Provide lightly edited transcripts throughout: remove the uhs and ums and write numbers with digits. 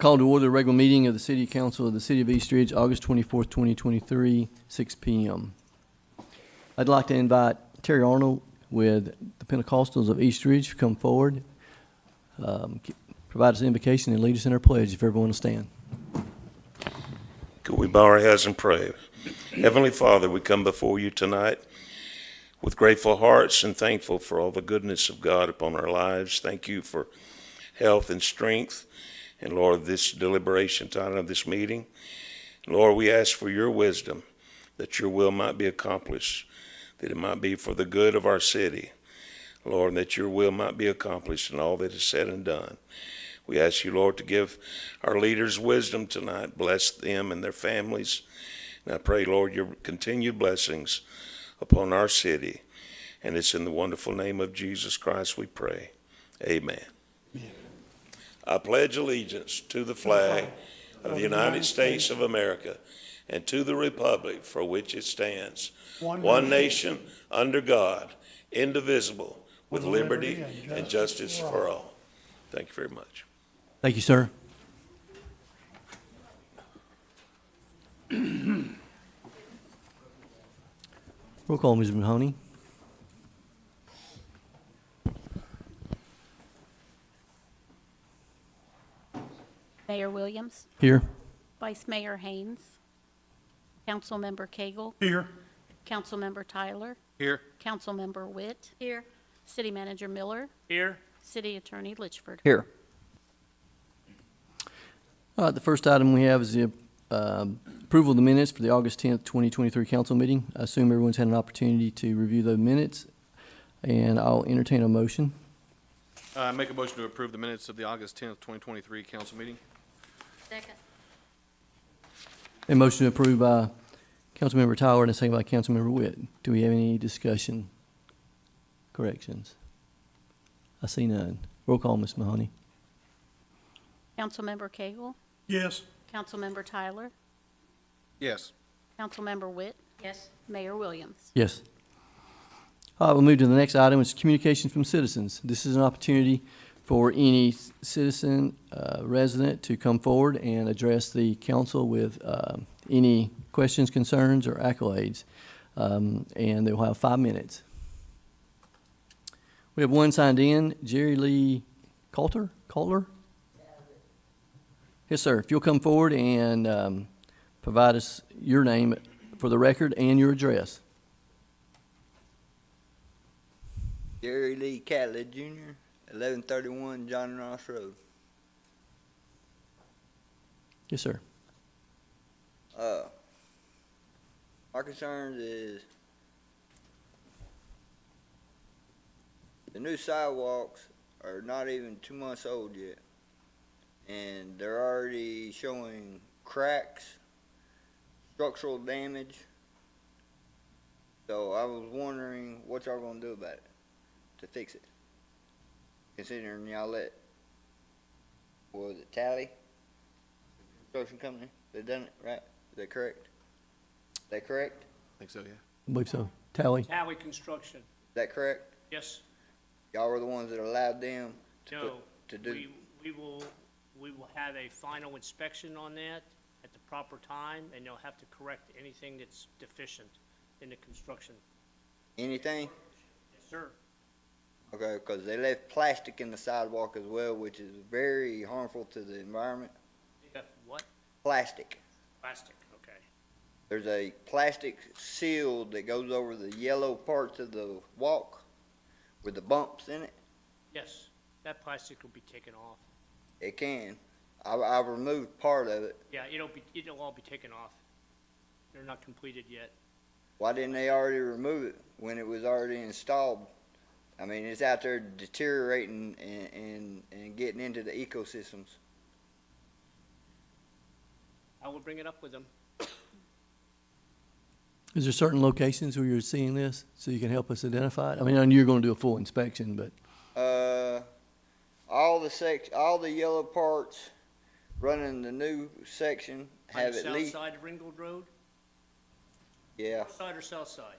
Call to order the regular meeting of the City Council of the City of East Ridge, August 24th, 2023, 6 p.m. I'd like to invite Terry Arnold with the Pentecostals of East Ridge to come forward, provide us an invocation, and lead us in our pledge, if everyone will stand. Could we bow our heads and pray? Heavenly Father, we come before you tonight with grateful hearts and thankful for all the goodness of God upon our lives. Thank you for health and strength. And Lord, this deliberation time of this meeting, Lord, we ask for your wisdom, that your will might be accomplished, that it might be for the good of our city. Lord, that your will might be accomplished in all that is said and done. We ask you, Lord, to give our leaders wisdom tonight. Bless them and their families. And I pray, Lord, your continued blessings upon our city. And it's in the wonderful name of Jesus Christ we pray. Amen. Amen. I pledge allegiance to the flag of the United States of America and to the republic for which it stands, one nation under God, indivisible, with liberty and justice for all. Thank you very much. Thank you, sir. Roll call, Ms. Mahoney. Mayor Williams, Here. Vice Mayor Haynes, Councilmember Cagle, Here. Councilmember Tyler, Here. Councilmember Witt. Here. City Manager Miller, Here. City Attorney Litchford. Here. All right, the first item we have is the approval of the minutes for the August 10th, 2023 council meeting. I assume everyone's had an opportunity to review those minutes, and I'll entertain a motion. Make a motion to approve the minutes of the August 10th, 2023 council meeting. Second. A motion to approve by Councilmember Tyler and a second by Councilmember Witt. Do we have any discussion, corrections? I see none. Roll call, Ms. Mahoney. Councilmember Cagle, Yes. Councilmember Tyler, Yes. Councilmember Witt. Yes. Mayor Williams. Yes. All right, we'll move to the next item, which is communications from citizens. This is an opportunity for any citizen, resident to come forward and address the council with any questions, concerns, or accolades. And they'll have 5 minutes. We have one signed in, Jerry Lee Coulter? Yes, sir. If you'll come forward and provide us your name for the record and your address. Jerry Lee Catlett Jr., 1131 John Ross Road. Yes, sir. My concerns is the new sidewalks are not even 2 months old yet, and they're already showing cracks, structural damage. So I was wondering what y'all gonna do about it to fix it, considering y'all let, what was it, Tally Construction Company, they done it, right? Is that correct? Is that correct? I think so, yeah. I believe so. Tally? Tally Construction, Is that correct? yes, Y'all were the ones that allowed them to no, to do. we will have a final inspection on that at the proper time, and they'll have to correct anything that's deficient in the construction. Anything? Yes, sir. Okay, because they left plastic in the sidewalk as well, which is very harmful to the environment. They got what? Plastic. Plastic, okay. There's a plastic seal that goes over the yellow parts of the walk with the bumps in it. Yes, that plastic will be taken off. It can. I've removed part of it. Yeah, it'll all be taken off. They're not completed yet. Why didn't they already remove it when it was already installed? I mean, it's out there deteriorating and getting into the ecosystems. I will bring it up with them. Is there certain locations where you're seeing this so you can help us identify it? I mean, I know you're going to do a full inspection, but All the yellow parts running the new section On have the at south least, side of Ringgold Road, yeah. north side or south side?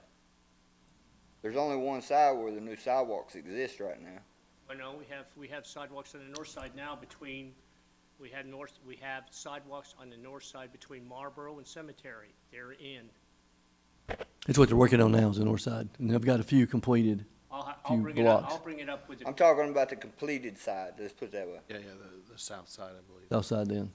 There's only one side where the new sidewalks exist right now. I know, we have sidewalks on the north side now between We have sidewalks on the north side between Marlboro and Cemetery. They're in. It's what they're working on now is the north side, and they've got a few completed. I'll Few bring it up, blocks. I'll bring it up with the, I'm talking about the completed side, let's put it that way. Yeah, the south side, I believe. South side then.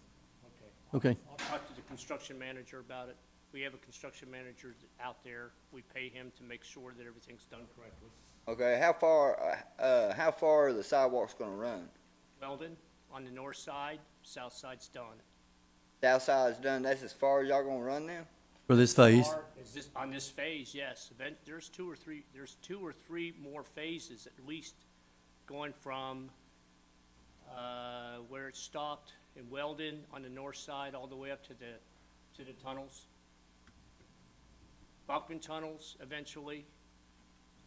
okay. Okay. I'll talk to the construction manager about it. We have a construction manager out there. We pay him to make sure that everything's done correctly. Okay, how far are the sidewalks gonna run? Weldon, on the north side, south side's done. South side's done, that's as far as y'all gonna run now? For this phase, Is this, on this phase, yes. Then there's two or three more phases at least going from, where it stopped in Weldon on the north side all the way up to the tunnels. Bachman tunnels eventually.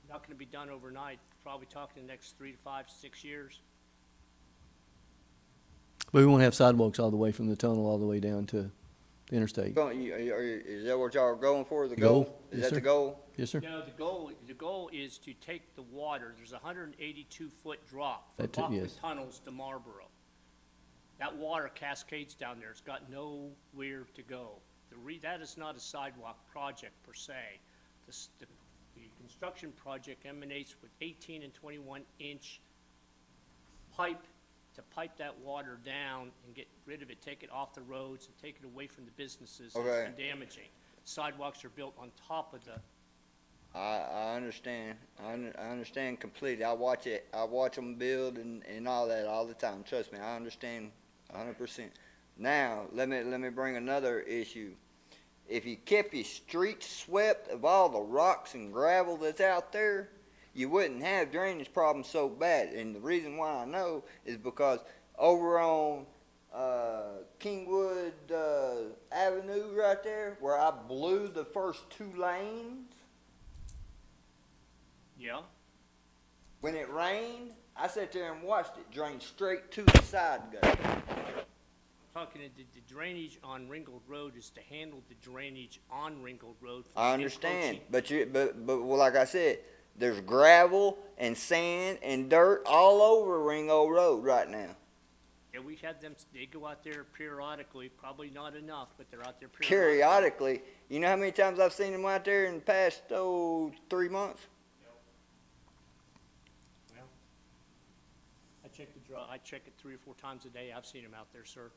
Not gonna be done overnight, probably talking the next 3 to 5, 6 years. but we won't have sidewalks all the way from the tunnel all the way down to the interstate. Is that what y'all are going for, the Goal? goal? Is Yes, that sir. the goal? Yes, sir? No, the goal is to take the water, there's a 182-foot drop from That Bachman yes. tunnels to Marlboro. That water cascades down there, it's got nowhere to go. That is not a sidewalk project per se. The construction project emanates with 18 and 21-inch pipe to pipe that water down and get rid of it, take it off the roads and take it away from the businesses Okay. that's been damaging. Sidewalks are built on top of the, I understand. I understand completely. I watch them build and all that all the time. Trust me, I understand 100%. Now, let me bring another issue. If you kept your streets swept of all the rocks and gravel that's out there, you wouldn't have drainage problems so bad. And the reason why I know is because over on Kingwood Avenue right there, where I blew the first 2 lanes, yeah, when it rained, I sat there and watched it drain straight to the side gutter. talking, the drainage on Ringgold Road is to handle the drainage on Ringgold Road. from I understand, encroaching. but well, like I said, there's gravel and sand and dirt all over Ringgold Road right now. Yeah, we had them, they go out there periodically, probably not enough, but they're out there Periodically, you know how many times I've seen them out there in the past 3 months? Well, I check it 3 or 4 times a day. I've seen them out there, sir.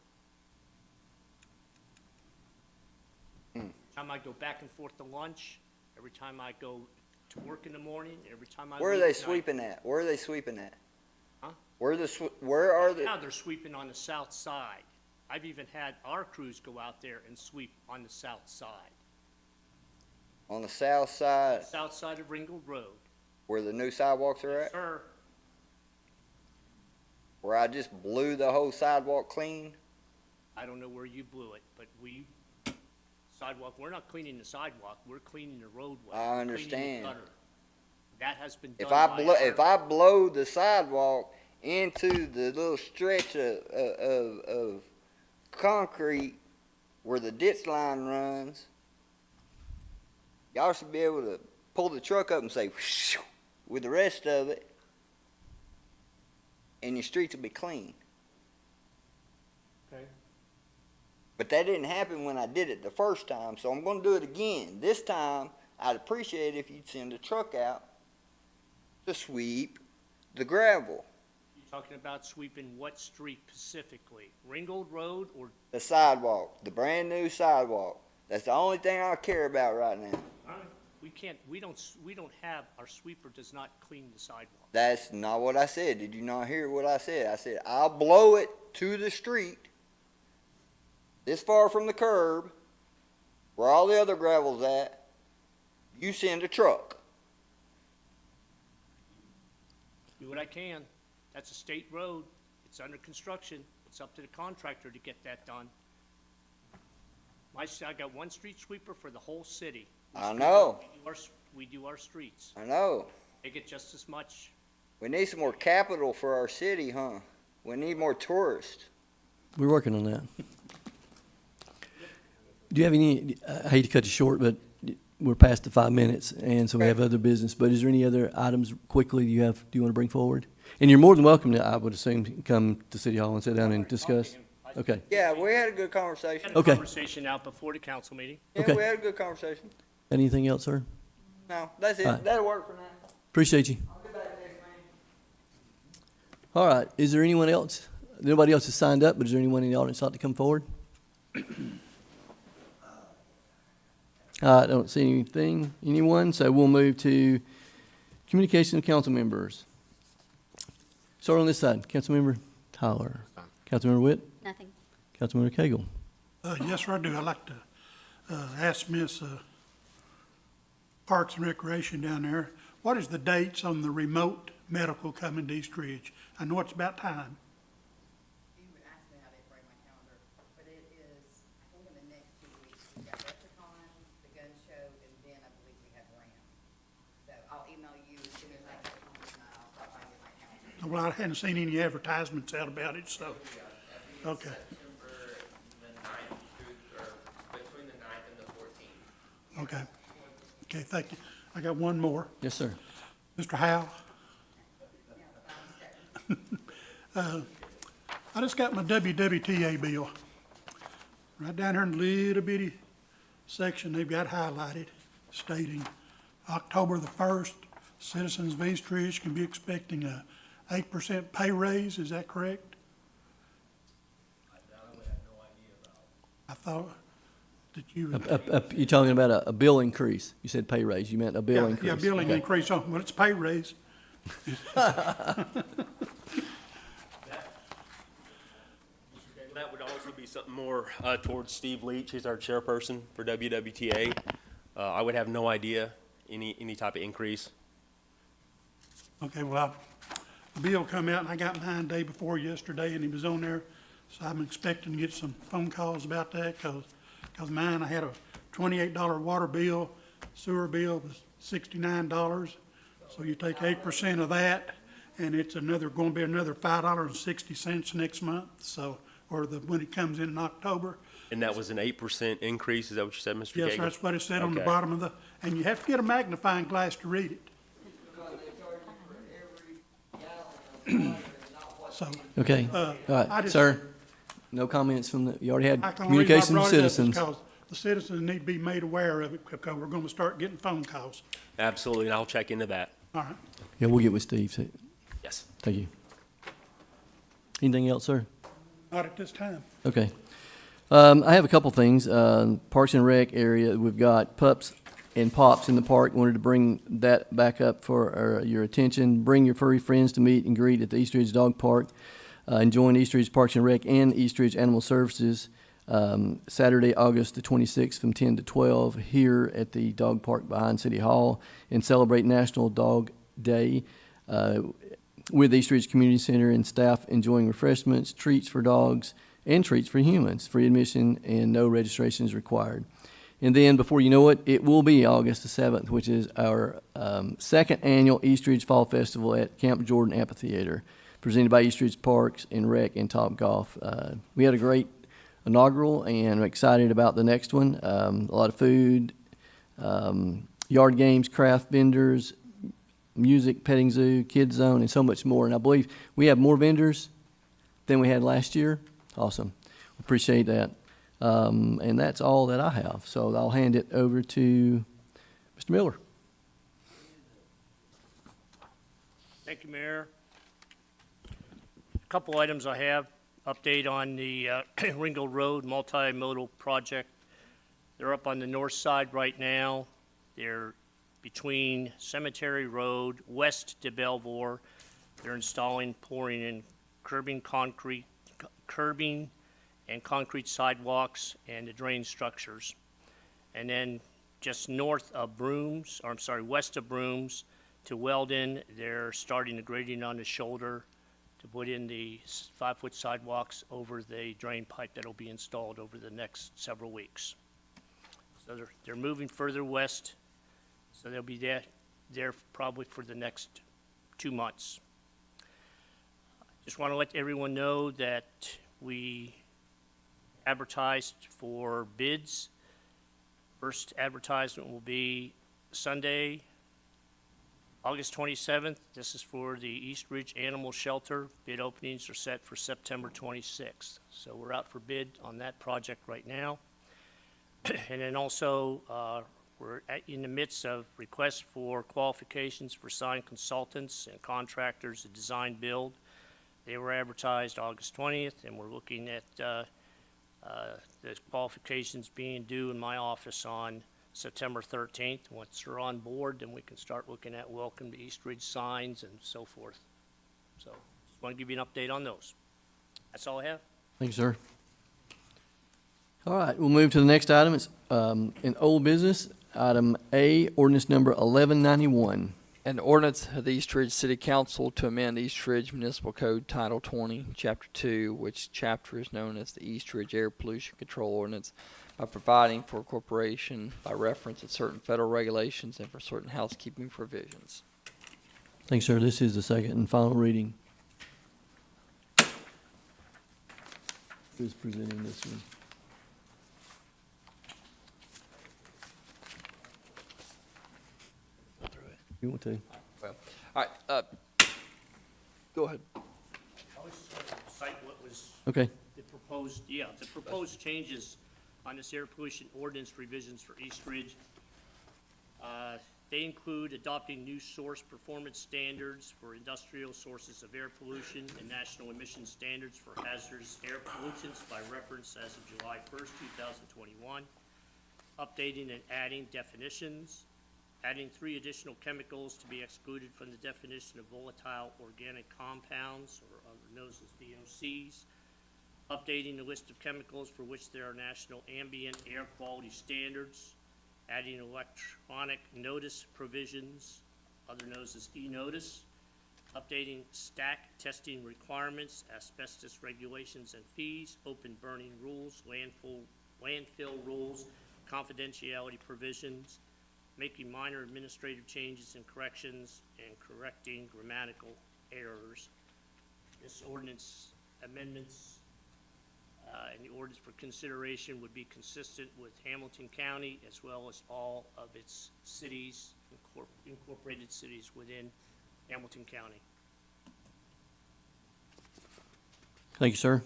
Time I go back and forth to lunch, every time I go to work in the morning, every time I Where are leave they at night. sweeping at? Where are they sweeping at? Huh? Where are the? Now they're sweeping on the south side. I've even had our crews go out there and sweep on the south side. On the south side, South side of Ringgold Road. where the new sidewalks are at? Sir, Where I just blew the whole sidewalk clean? I don't know where you blew it, but we're not cleaning the sidewalk, we're cleaning the roadway. I We're cleaning the understand. gutter. That has been done If by I blow the sidewalk into the little stretch of concrete where the ditch line runs, y'all should be able to pull the truck up and say "Whew," with the rest of it, and your streets will be clean. Okay. But that didn't happen when I did it the first time, so I'm going to do it again. This time, I'd appreciate it if you'd send a truck out to sweep the gravel. You talking about sweeping what street specifically? Ringgold Road or, The sidewalk, the brand new sidewalk. That's the only thing I care about right now. we don't have, our sweeper does not clean the sidewalk. That's not what I said. Did you not hear what I said? I said, I'll blow it to the street, this far from the curb, where all the other gravel's at. You send a truck. Do what I can. That's a state road. It's under construction. It's up to the contractor to get that done. I got one street sweeper for the whole city. I know. We do our streets. I know. They get just as much. We need some more capital for our city, huh? We need more tourists. We're working on that. Do you have any, I hate to cut you short, but we're past the 5 minutes, and so we have other business, but is there any other items quickly do you want to bring forward? And you're more than welcome to, I would assume, come to City Hall and sit down and discuss. I Okay, Yeah, we had a good conversation. Had a Okay. conversation out before the council meeting. Yeah, Okay. we had a good conversation. anything else, sir? No, that's it. All right. That'll work for now. Appreciate you. I'll be back next meeting. All right, is there anyone else? Nobody else has signed up, but is there anyone in the audience like to come forward? I don't see anyone, so we'll move to communication of council members. Start on this side, Councilmember Tyler. Councilmember Witt, Nothing. Councilmember Cagle. Yes, sir, I do. I'd like to ask Miss Parks and Recreation down there, what is the dates on the remote medical coming to East Ridge? I know it's about time. You would ask me how to bring my calendar, but it is, I think in the next 2 weeks, we've got Leprechaun, the gun show, and then I believe we have Ram. So I'll email you as soon as I get home tonight, I'll start finding my calendar. Well, I hadn't seen any advertisements out about it, so, okay. September the 9th through, or between the 9th and the 14th. Okay. Okay, thank you. I got one more. Yes, sir. Mr. Howe? I just got my WWTA bill. Right down here in the little bitty section, they've got highlighted stating October the 1st, citizens of East Ridge can be expecting a 8% pay raise. Is that correct? I thought that you would. You're talking about a bill increase. You said pay raise. You meant a bill increase. Yeah, billing Okay. increase, well, it's pay raise. That would also be something more towards Steve Leach, who's our chairperson for WWTA. I would have no idea any type of increase. Okay, well, the bill come out, and I got mine day before yesterday, and he was on there, so I'm expecting to get some phone calls about that, because mine, I had a $28 water bill, sewer bill was $69, so you take 8% of that, and it's going to be another $5.60 next month, so, when it comes in October. And that was an 8% increase, is that what you said, Mr. Yes, Gagan? that's what it said on the Okay. bottom of and you have to get a magnifying glass to read it. So, Okay, all I right, just- sir. No comments from the, you already had I can only reason I communication from brought it up is citizens. because the citizens need to be made aware of it, because we're gonna start getting phone calls. Absolutely, and I'll check into that. All right. Yeah, we'll get with Steve. So, Yes. thank you. Anything else, sir? Not at this time. Okay. I have a couple things. Parks and Rec area, we've got pups and pops in the park. Wanted to bring that back up for your attention. Bring your furry friends to meet and greet at the East Ridge Dog Park. And join East Ridge Parks and Rec and East Ridge Animal Services Saturday, August the 26th from 10 to 12 here at the dog park behind City Hall and celebrate National Dog Day with East Ridge Community Center and staff enjoying refreshments, treats for dogs, and treats for humans. Free admission and no registration is required. And then, before you know it, it will be August the 7th, which is our second annual East Ridge Fall Festival at Camp Jordan Amphitheater, presented by East Ridge Parks and Rec and Top Golf. We had a great inaugural, and I'm excited about the next one. A lot of food, yard games, craft vendors, music, petting zoo, kids zone, and so much more. And I believe we have more vendors than we had last year. Awesome. Appreciate that. And that's all that I have. So I'll hand it over to Mr. Miller. Thank you, Mayor. A couple items I have. Update on the Ringo Road multimodal project. They're up on the north side right now. They're between Cemetery Road, west to Belvoir. They're pouring in curbing and concrete sidewalks and the drain structures. And then just west of Brooms to Weldon, they're starting the grading on the shoulder to put in the 5-foot sidewalks over the drain pipe that'll be installed over the next several weeks. So they're moving further west, so they'll be there probably for the next 2 months. Just want to let everyone know that we advertised for bids. First advertisement will be Sunday, August 27th, this is for the East Ridge Animal Shelter. Bid openings are set for September 26th. So we're out for bid on that project right now. And then also, we're in the midst of requests for qualifications for sign consultants and contractors to design build. They were advertised August 20th, and we're looking at the qualifications being due in my office on September 13th. Once they're on board, then we can start looking at welcome to East Ridge signs and so forth. So just want to give you an update on those. That's all I have. Thank you, sir. All right, we'll move to the next item. It's in old business, item A, ordinance number 1191. An ordinance of the East Ridge City Council to amend East Ridge Municipal Code Title 20, Chapter 2, which chapter is known as the East Ridge Air Pollution Control Ordinance, by providing for incorporation by reference of certain federal regulations and for certain housekeeping provisions. Thanks, sir. This is the second and final reading. Who's presenting this one? You want to? Well, all right, go ahead. I was just going to cite what was Okay. the proposed changes on this air pollution ordinance revisions for East Ridge. They include adopting new source performance standards for industrial sources of air pollution and national emission standards for hazardous air pollutants by reference as of July 1st, 2021. Updating and adding definitions. Adding 3 additional chemicals to be excluded from the definition of volatile organic compounds, or known as VOCs. Updating the list of chemicals for which there are national ambient air quality standards. Adding electronic notice provisions, other known as e-notice. Updating stack testing requirements, asbestos regulations and fees, open burning rules, landfill rules, confidentiality provisions, making minor administrative changes and corrections, and correcting grammatical errors. This ordinance amendments and the ordinance for consideration would be consistent with Hamilton County as well as all of its cities, incorporated cities within Hamilton County. Thank you, sir.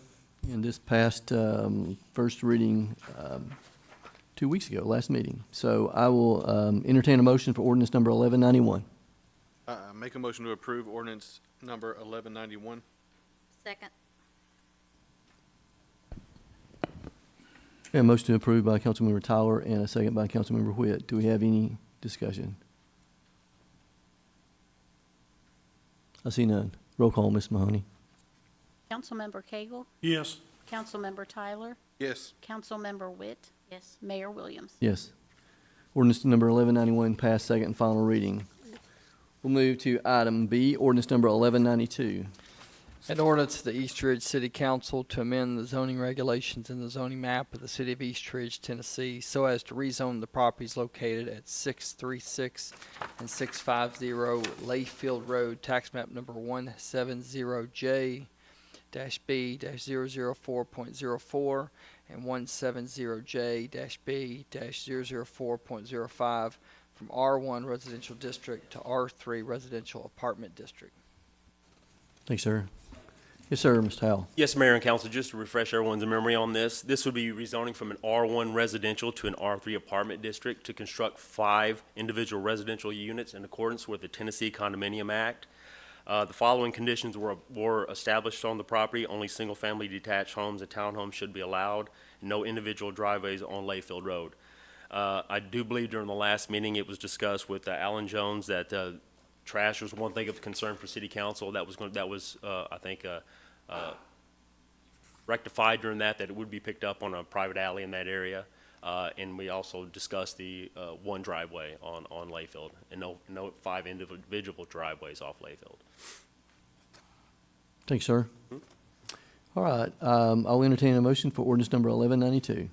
And this passed first reading 2 weeks ago, last meeting. So I will entertain a motion for ordinance number 1191. Make a motion to approve ordinance number 1191. Second. A motion approved by Councilmember Tyler and a second by Councilmember Whitt. Do we have any discussion? I see none. Roll call, Ms. Mahoney. Councilmember Cagle, Yes. Councilmember Tyler, Yes. Councilmember Witt. Yes. Mayor Williams. Yes. Ordinance number 1191 passed second and final reading. We'll move to item B, ordinance number 1192. An ordinance of the East Ridge City Council to amend the zoning regulations in the zoning map of the city of East Ridge, Tennessee, so as to rezone the properties located at 636 and 650 Layfield Road, tax map number 170J-B-004.04 and 170J-B-004.05 from R1 Residential District to R3 Residential Apartment District. Thanks, sir. Yes, sir, Mr. Howell. Yes, Mayor and Council, just to refresh everyone's memory on this, this would be rezoning from an R1 residential to an R3 apartment district to construct 5 individual residential units in accordance with the Tennessee Condominium Act. The following conditions were established on the property. Only single-family detached homes and townhomes should be allowed. No individual driveways on Layfield Road. I do believe during the last meeting it was discussed with Alan Jones that trash was one thing of concern for City Council. That was I think rectified during that it would be picked up on a private alley in that area. And we also discussed the one driveway on Layfield and no 5 individual driveways off Layfield. Thanks, sir. All right, I'll entertain a motion for ordinance number 1192.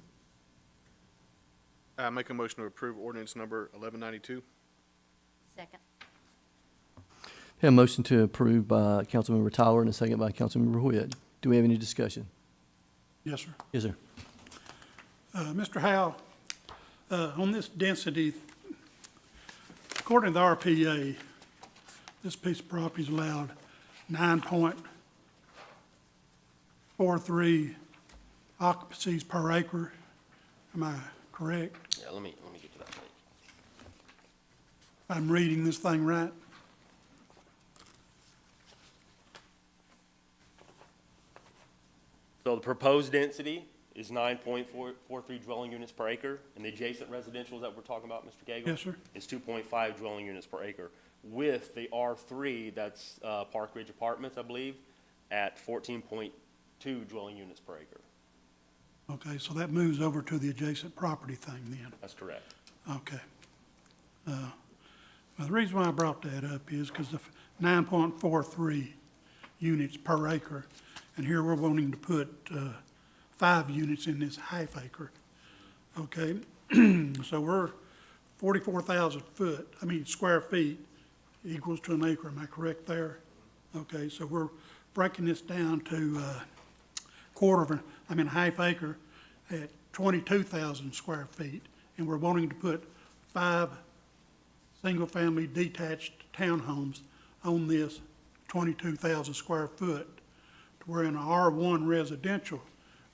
Make a motion to approve ordinance number 1192. Second. Have a motion to approve by Councilmember Tyler and a second by Councilmember Whitt. Do we have any discussion? Yes, sir. Yes, sir. Mr. Howell, on this density, according to the RPA, this piece of property is allowed 9.43 occupancies per acre. Am I correct? Yeah, let me get to that page. I'm reading this thing right? So the proposed density is 9.43 dwelling units per acre, and the adjacent residential that we're talking about, Mr. Cagle? Yes, sir. Is 2.5 dwelling units per acre, with the R3, that's Park Ridge Apartments, I believe, at 14.2 dwelling units per acre. Okay, so that moves over to the adjacent property thing then. That's correct. Okay. Well, the reason why I brought that up is because the 9.43 units per acre, and here we're wanting to put 5 units in this half acre. Okay, so we're 44,000 square feet equals to an acre. Am I correct there? Okay, so we're breaking this down to half acre at 22,000 square feet, and we're wanting to put 5 single-family detached townhomes on this 22,000 square foot, to where in a R1 residential,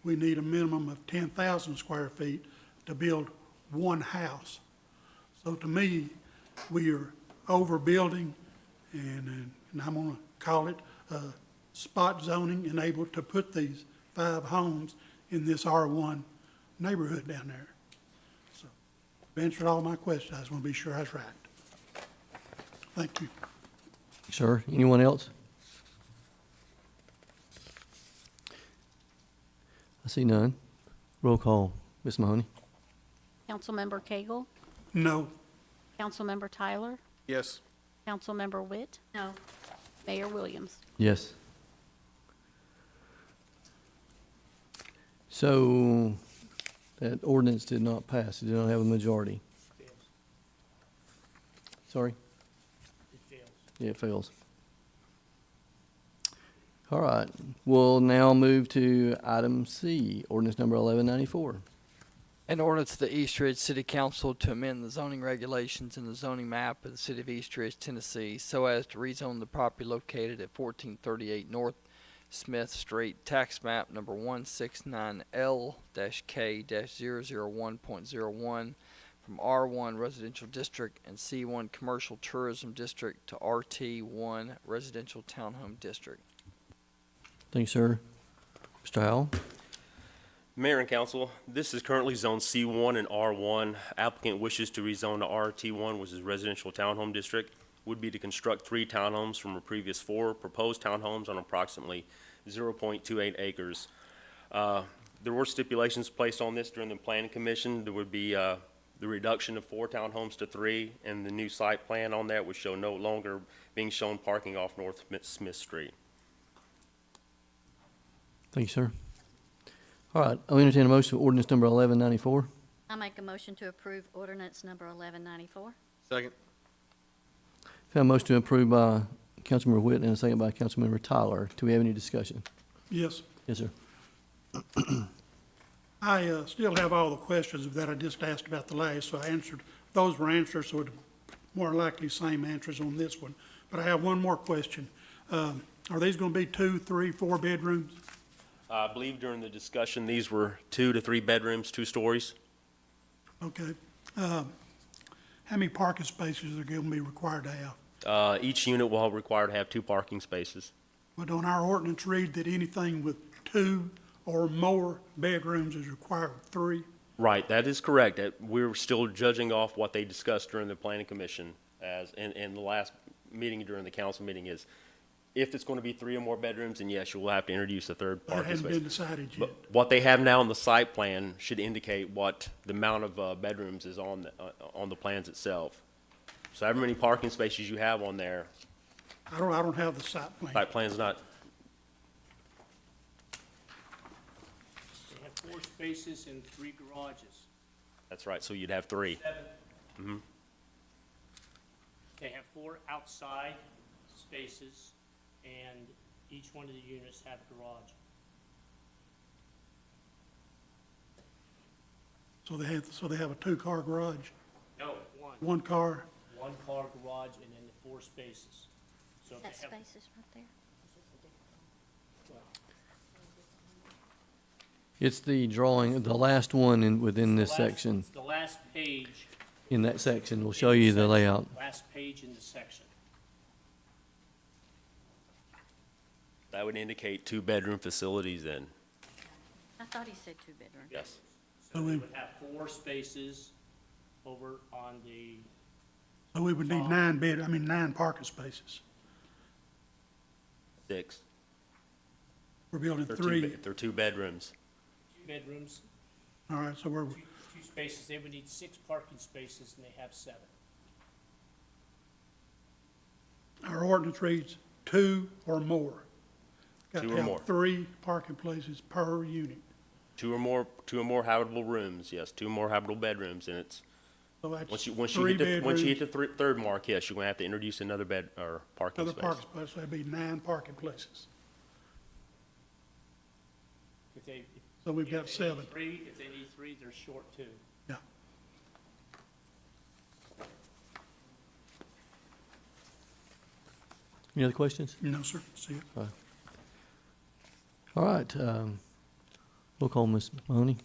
we need a minimum of 10,000 square feet to build one house. So to me, we are overbuilding, and I'm gonna call it spot zoning, and able to put these 5 homes in this R1 neighborhood down there. So, I've answered all my questions. I just want to be sure I was right. Thank you. Sir, anyone else? I see none. Roll call. Ms. Mahoney? Councilmember Cagle, No. Councilmember Tyler, Yes. Councilmember Witt, No. Mayor Williams. Yes. So that ordinance did not pass. It did not have a majority. Sorry? It fails. Yeah, it fails. All right. We'll now move to item C, ordinance number 1194. An ordinance of the East Ridge City Council to amend the zoning regulations in the zoning map of the city of East Ridge, Tennessee, so as to rezone the property located at 1438 North Smith Street, tax map number 169L-K-001.01 from R1 Residential District and C1 Commercial Tourism District to RT1 Residential Townhome District. Thank you, sir. Mr. Howell? Mayor and council, this is currently zone C1 and R1. Applicant wishes to rezone to RT1, which is residential townhome district, would be to construct 3 townhomes from a previous 4 proposed townhomes on approximately 0.28 acres. There were stipulations placed on this during the planning commission. There would be the reduction of 4 townhomes to 3, and the new site plan on that would show no longer being shown parking off North Smith Street. Thank you, sir. All right, I'll entertain a motion for ordinance number 1194. I make a motion to approve ordinance number 1194. Second. Have a motion to approve by Councilmember Witt and a second by Councilmember Tyler. Do we have any discussion? Yes. Yes, sir. I still have all the questions that I just asked about the last, so I answered, those were answers, so it's more likely same answers on this one. But I have one more question. Are these going to be 2, 3, 4 bedrooms? I believe during the discussion, these were 2 to 3 bedrooms, 2 stories. Okay. How many parking spaces are going to be required to have? Each unit will require to have 2 parking spaces. But don't our ordinance read that anything with 2 or more bedrooms is required 3? Right, that is correct. We're still judging off what they discussed during the planning commission as, in the last meeting during the council meeting is, if it's going to be 3 or more bedrooms, then yes, you will have to introduce a 3rd That parking hasn't space. been decided yet. But what they have now on the site plan should indicate what the amount of bedrooms is on the plans itself. So however many parking spaces you have on there, I don't have the site plan. site plan's not, They have 4 spaces and 3 garages. that's right, so you'd have 3. 7. They have 4 outside spaces, and each one of the units have a garage. So they have a 2-car garage, No, 1. 1 car? 1 car garage and then the 4 spaces. So if That they have, space is right there. It's the drawing, the last one within this last- section. the last page. In that section, we'll in show you the section, layout. Last page in the section. That would indicate two-bedroom facilities then. I thought he said two bedroom. Yes. So So we we- would have 4 spaces over on the, So we would need 9 parking spaces. 6. We're building They're 3. They're two bedrooms. 2 bedrooms, All right, so we're, 2 spaces. They would need 6 parking spaces, and they have 7. our ordinance reads 2 or more. Got 2 to or have more. 3 parking places per unit. Two or more habitable rooms, yes, 2 more habitable bedrooms, and it's, So that's once you 3 hit the, once you hit bedrooms, the third mark, yes, you're gonna have to introduce another bed, or parking another space. parking space, so that'd be 9 parking places. If they, So we've if got they need 7. 3, if they need 3, they're short 2. Yeah. Any other questions? No, sir. See it. All right, roll call, Ms. Mahoney.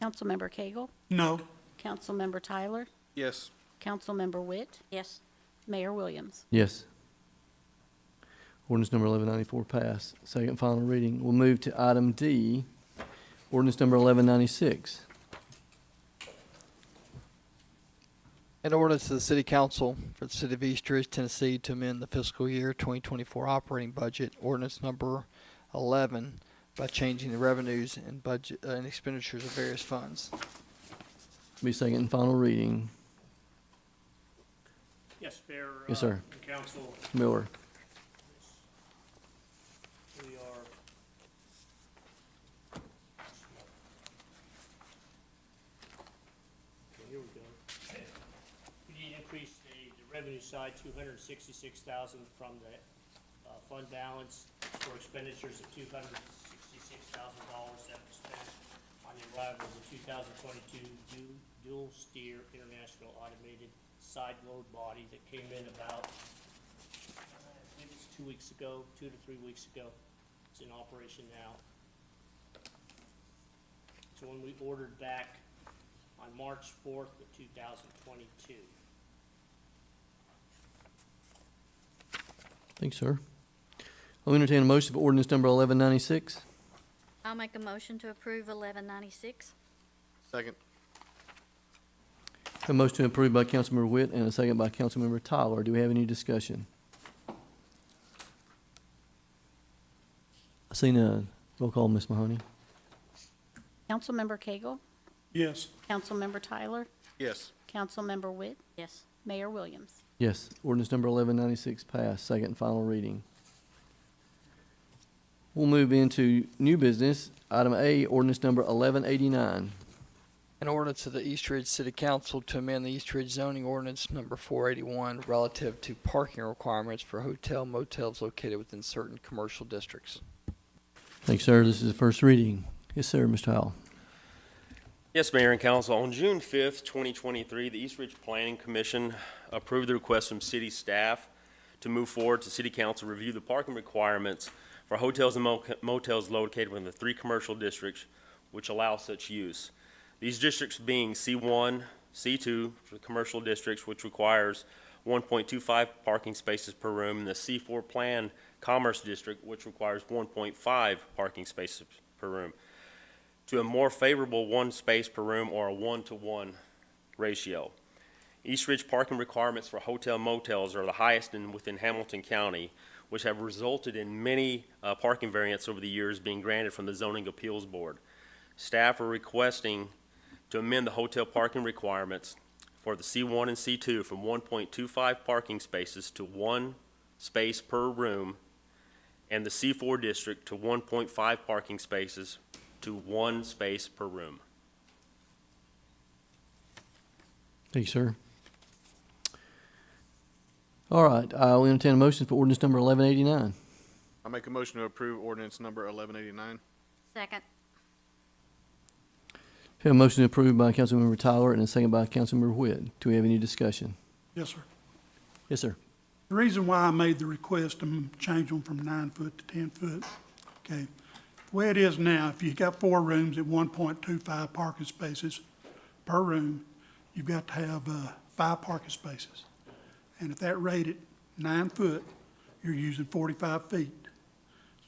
Councilmember Cagle, No. Councilmember Tyler, Yes. Councilmember Witt. Yes. Mayor Williams. Yes. Ordinance number 1194 passed. Second final reading. We'll move to item D, ordinance number 1196. An ordinance to the City Council for the City of East Ridge, Tennessee to amend the fiscal year 2024 operating budget, ordinance number 11, by changing the revenues and budget and expenditures of various funds. Be second and final reading. Yes, Mayor. Yes, sir. And Council, Miller. we are. Okay, here we go. We need to increase the revenue side, 266,000 from the fund balance for expenditures of $266,000 that was spent on the arrival of the 2022 dual steer International Automated Side Load Body that came in about, I think it's 2 weeks ago, 2 to 3 weeks ago. It's in operation now. So when we ordered back on March 4th of 2022. Thanks, sir. I'll entertain a motion for ordinance number 1196. I'll make a motion to approve 1196. Second. A motion approved by Councilmember Witt and a second by Councilmember Tyler. Do we have any discussion? I see none. Roll call, Ms. Mahoney. Councilmember Cagle, Yes. Councilmember Tyler, Yes. Councilmember Witt. Yes. Mayor Williams. Yes, ordinance number 1196 passed, second and final reading. We'll move into new business. Item A, ordinance number 1189. An ordinance of the East Ridge City Council to amend the East Ridge zoning ordinance number 481 relative to parking requirements for hotel motels located within certain commercial districts. Thanks, sir. This is the first reading. Yes, sir, Mr. Howell. Yes, Mayor and Council, on June 5th, 2023, the East Ridge Planning Commission approved the request from city staff to move forward to City Council review the parking requirements for hotels and motels located within the 3 commercial districts which allow such use. These districts being C1, C2 for commercial districts, which requires 1.25 parking spaces per room, and the C4 Plan Commerce District, which requires 1.5 parking spaces per room, to a more favorable 1 space per room or a 1-to-1 ratio. East Ridge parking requirements for hotel motels are the highest within Hamilton County, which have resulted in many parking variants over the years being granted from the Zoning Appeals Board. Staff are requesting to amend the hotel parking requirements for the C1 and C2 from 1.25 parking spaces to 1 space per room, and the C4 district to 1.5 parking spaces to 1 space per room. Thank you, sir. All right, I'll entertain a motion for ordinance number 1189. I'll make a motion to approve ordinance number 1189. Second. We have a motion approved by Councilmember Tyler and a second by Councilmember Witt. Do we have any discussion? Yes, sir. Yes, sir. The reason why I made the request to change them from 9 foot to 10 foot, okay, the way it is now, if you've got 4 rooms at 1.25 parking spaces per room, you've got to have 5 parking spaces. And if that rated 9 foot, you're using 45 feet.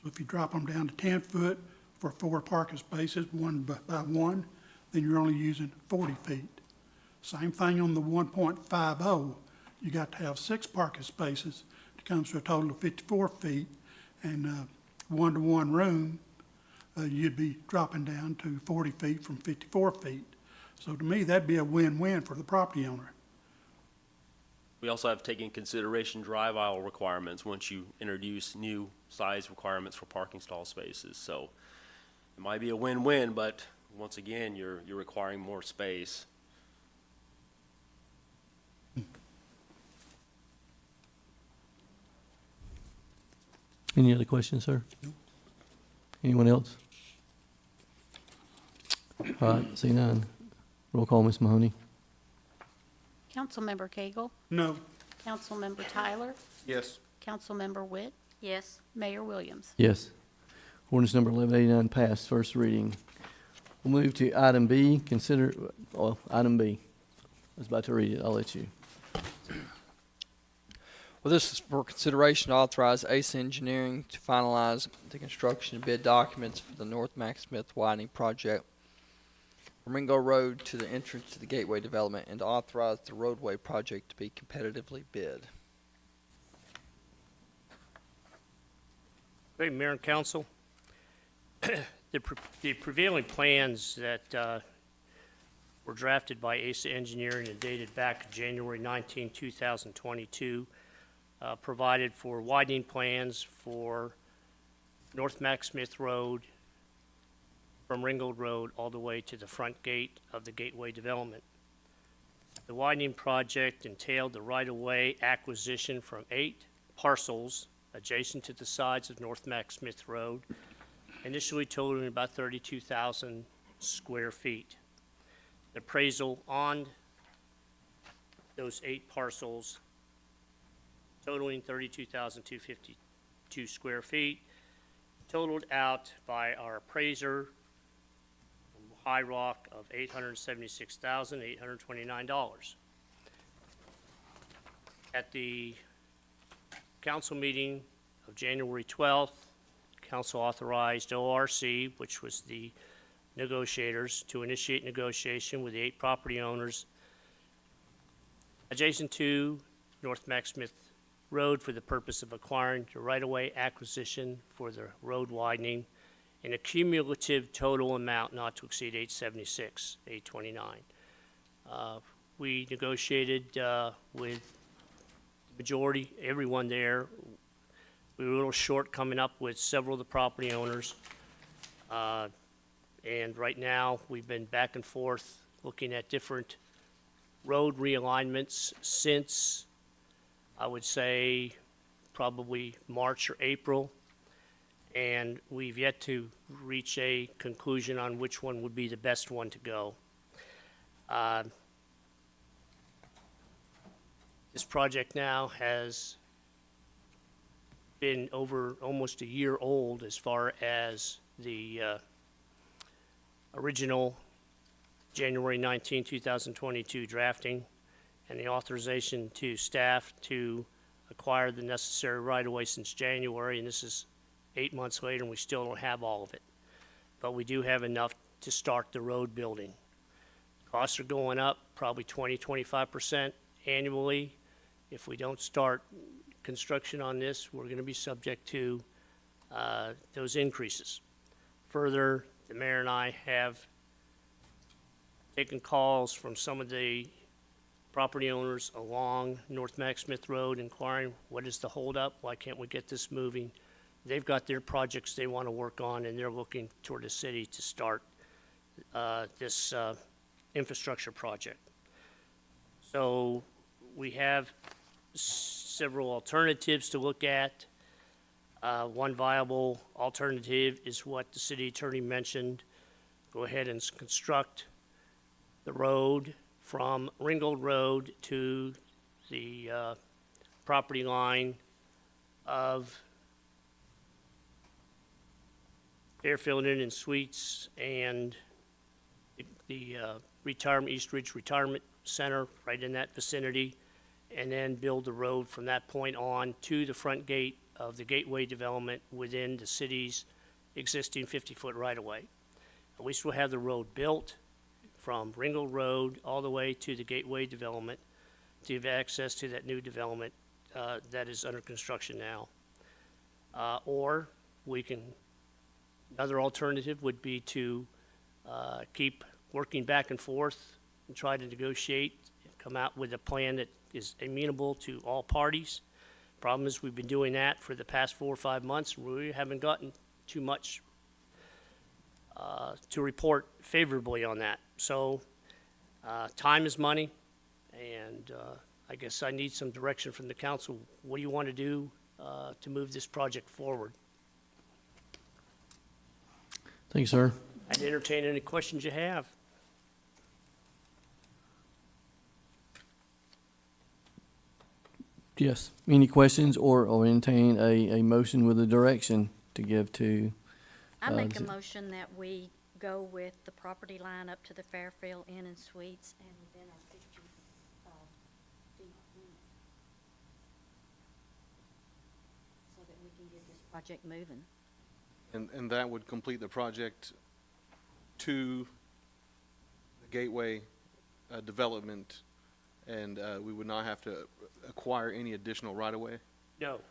So if you drop them down to 10 foot for 4 parking spaces, one by one, then you're only using 40 feet. Same thing on the 1.50, you got to have 6 parking spaces. It comes to a total of 54 feet. And one-to-one room, you'd be dropping down to 40 feet from 54 feet. So to me, that'd be a win-win for the property owner. We also have taken consideration drive aisle requirements once you introduce new size requirements for parking stall spaces. So it might be a win-win, but once again, you're requiring more space. Any other questions, sir? Anyone else? All right, see none. Roll call, Ms. Mahoney. Councilmember Cagle, No, Councilmember Tyler, Yes. Councilmember Witt, Yes. Mayor Williams. Yes. Ordinance number 1189 passed, first reading. We'll move to item B, item B. I was about to read it, I'll let you. Well, this is for consideration to authorize Ace Engineering to finalize the construction and bid documents for the North Mac Smith widening project from Ringo Road to the entrance to the Gateway development, and to authorize the roadway project to be competitively bid. Great, Mayor and Council. The prevailing plans that were drafted by ASA Engineering and dated back January 19, 2022, provided for widening plans for North Mac Smith Road from Ringgold Road all the way to the front gate of the Gateway development. The widening project entailed the right-of-way acquisition from 8 parcels adjacent to the sides of North Mac Smith Road, initially totaling about 32,000 square feet. The appraisal on those 8 parcels totaling 32,252 square feet, totaled out by our appraiser from High Rock of $876,829. At the council meeting of January 12th, council authorized ORC, which was the negotiators, to initiate negotiation with the 8 property owners adjacent to North Mac Smith Road for the purpose of acquiring the right-of-way acquisition for the road widening in a cumulative total amount not to exceed $876,829. We negotiated with the majority, everyone there. We were a little short coming up with several of the property owners. And right now, we've been back and forth looking at different road realignments since, I would say, probably March or April. And we've yet to reach a conclusion on which one would be the best one to go. This project now has been over almost a year old as far as the original January 19, 2022 drafting and the authorization to staff to acquire the necessary right-of-way since January, and this is 8 months later and we still don't have all of it. But we do have enough to start the road building. Costs are going up probably 20-25% annually. If we don't start construction on this, we're going to be subject to those increases. Further, the mayor and I have taken calls from some of the property owners along North Mac Smith Road inquiring, what is the holdup? Why can't we get this moving? They've got their projects they want to work on, and they're looking toward the city to start this infrastructure project. So we have several alternatives to look at. One viable alternative is what the city attorney mentioned. Go ahead and construct the road from Ringgold Road to the property line of Fairfield Inn and Suites and the retirement, East Ridge Retirement Center, right in that vicinity, and then build the road from that point on to the front gate of the Gateway development within the city's existing 50-foot right-of-way. At least we'll have the road built from Ringo Road all the way to the Gateway development to have access to that new development that is under construction now. Or we can, another alternative would be to keep working back and forth and try to negotiate, come out with a plan that is amenable to all parties. Problem is, we've been doing that for the past 4 or 5 months, and we haven't gotten too much to report favorably on that. So, time is money, and I guess I need some direction from the council. What do you want to do to move this project forward? Thank you, sir. I'd entertain any questions you have. Yes. Any questions or entertain a motion with a direction to give to? I make a is it- motion that we go with the property line up to the Fairfield Inn and Suites and then a 50 feet limit. So that we can get this project moving. And that would complete the project to the Gateway development, and we would not have to acquire any additional right-of-way? No.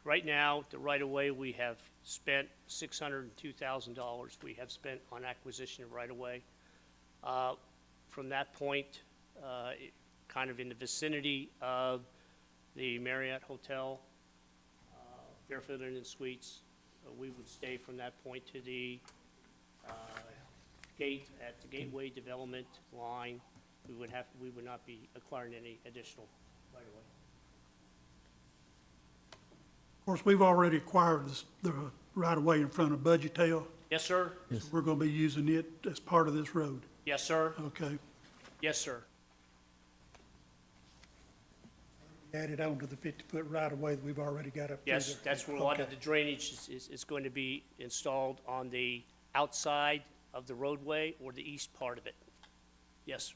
Right now, the right-of-way, we have spent $602,000 we have spent on acquisition of right-of-way. From that point, kind of in the vicinity of the Marriott Hotel, Fairfield Inn and Suites, we would stay from that point to the gate at the Gateway Development line. We would not be acquiring any additional right-of-way. Of course, we've already acquired the right-of-way in front of Budgettail. Yes, sir? We're gonna be using it as part of this road. Yes, sir? Okay. Yes, sir. Added on to the 50-foot right-of-way that we've already got up there. Yes, that's where a lot of Okay. the drainage is going to be installed on the outside of the roadway or the east part of it. Yes.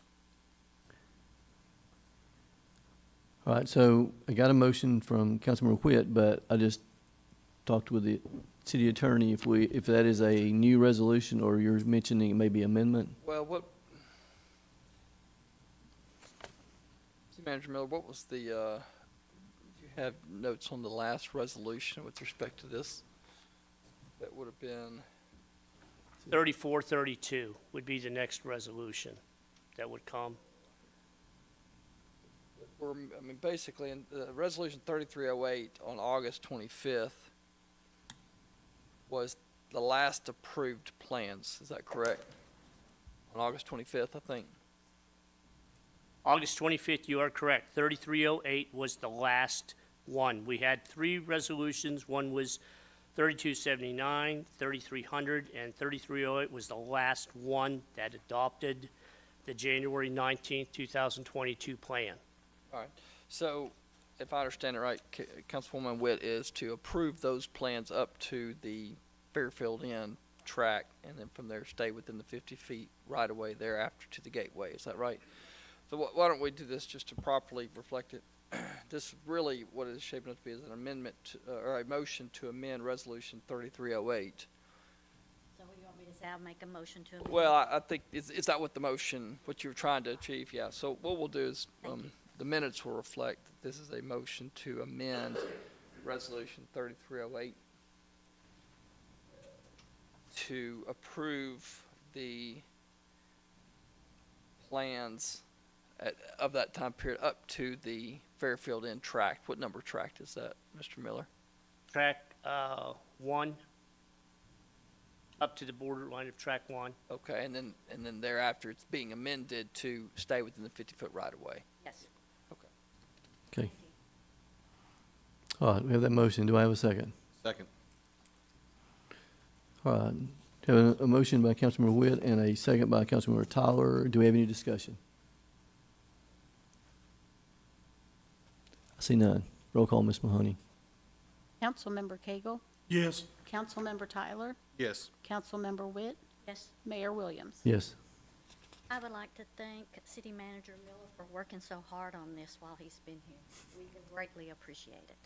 All right, so I got a motion from Councilmember Whitt, but I just talked with the city attorney if that is a new resolution or you're mentioning it may be amendment. Well, City Manager Miller, what was the, you have notes on the last resolution with respect to this? That would have been, 3432 would be the next resolution that would come. basically, in Resolution 3308 on August 25th was the last approved plans. Is that correct? On August 25th, I think. August 25th, you are correct. 3308 was the last one. We had 3 resolutions. One was 3279, 3300, and 3308 was the last one that adopted the January 19th, 2022 plan. All right. So, if I understand it right, Councilwoman Witt is to approve those plans up to the Fairfield Inn track, and then from there stay within the 50 feet right away thereafter to the gateway. Is that right? So why don't we do this just to properly reflect it? This really, what it is shaping up to be is an amendment, or a motion to amend Resolution 3308. So what do you want me to say? I'll make a motion to amend. Well, I think, is that what the motion, what you're trying to achieve? Yeah, so what we'll do is, Thank you. the minutes will reflect that this is a motion to amend Resolution 3308 to approve the plans of that time period up to the Fairfield Inn tract. What number tract is that, Mr. Miller? Track 1, up to the borderline of track 1. Okay, and then thereafter, it's being amended to stay within the 50-foot right-of-way. Yes. Okay. All right, we have that motion. Do I have a second? Second. All right. Have a motion by Councilmember Witt and a second by Councilmember Tyler. Do we have any discussion? I see none. Roll call, Ms. Mahoney. Councilmember Cagle, Yes. Councilmember Tyler, Yes. Councilmember Witt, Yes. Mayor Williams. Yes. I would like to thank City Manager Miller for working so hard on this while he's been here. We greatly appreciate it.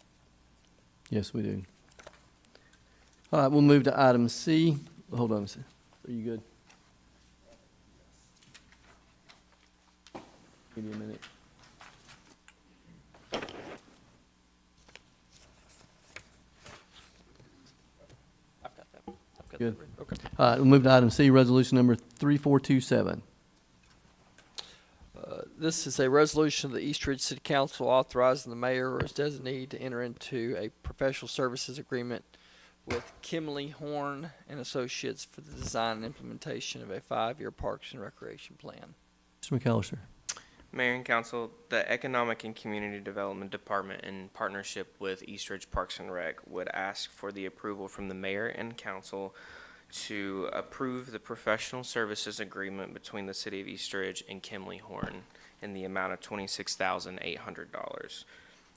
Yes, we do. All right, we'll move to item C. Hold on a second. Are you good? Give me a minute. I've got that. I've got Good. that written. Okay. All right, we'll move to item C, resolution number 3427. This is a resolution of the East Ridge City Council authorizing the mayor or his designee to enter into a professional services agreement with Kimley Horn and Associates for the design and implementation of a 5-year Parks and Recreation plan. Mr. McAllister. Mayor and Council, the Economic and Community Development Department, in partnership with East Ridge Parks and Rec, would ask for the approval from the mayor and council to approve the professional services agreement between the city of East Ridge and Kimley Horn in the amount of $26,800.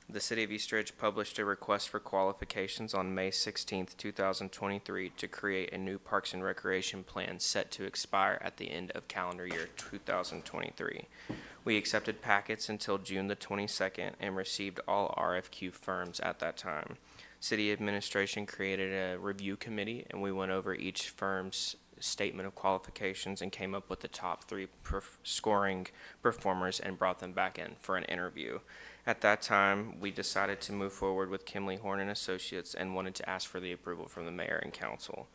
The city of East Ridge published a request for qualifications on May 16th, 2023 to create a new Parks and Recreation plan set to expire at the end of calendar year 2023. We accepted packets until June the 22nd and received all RFQ firms at that time. City administration created a review committee, and we went over each firm's statement of qualifications and came up with the top 3 scoring performers and brought them back in for an interview. At that time, we decided to move forward with Kimley Horn and Associates and wanted to ask for the approval from the mayor and council.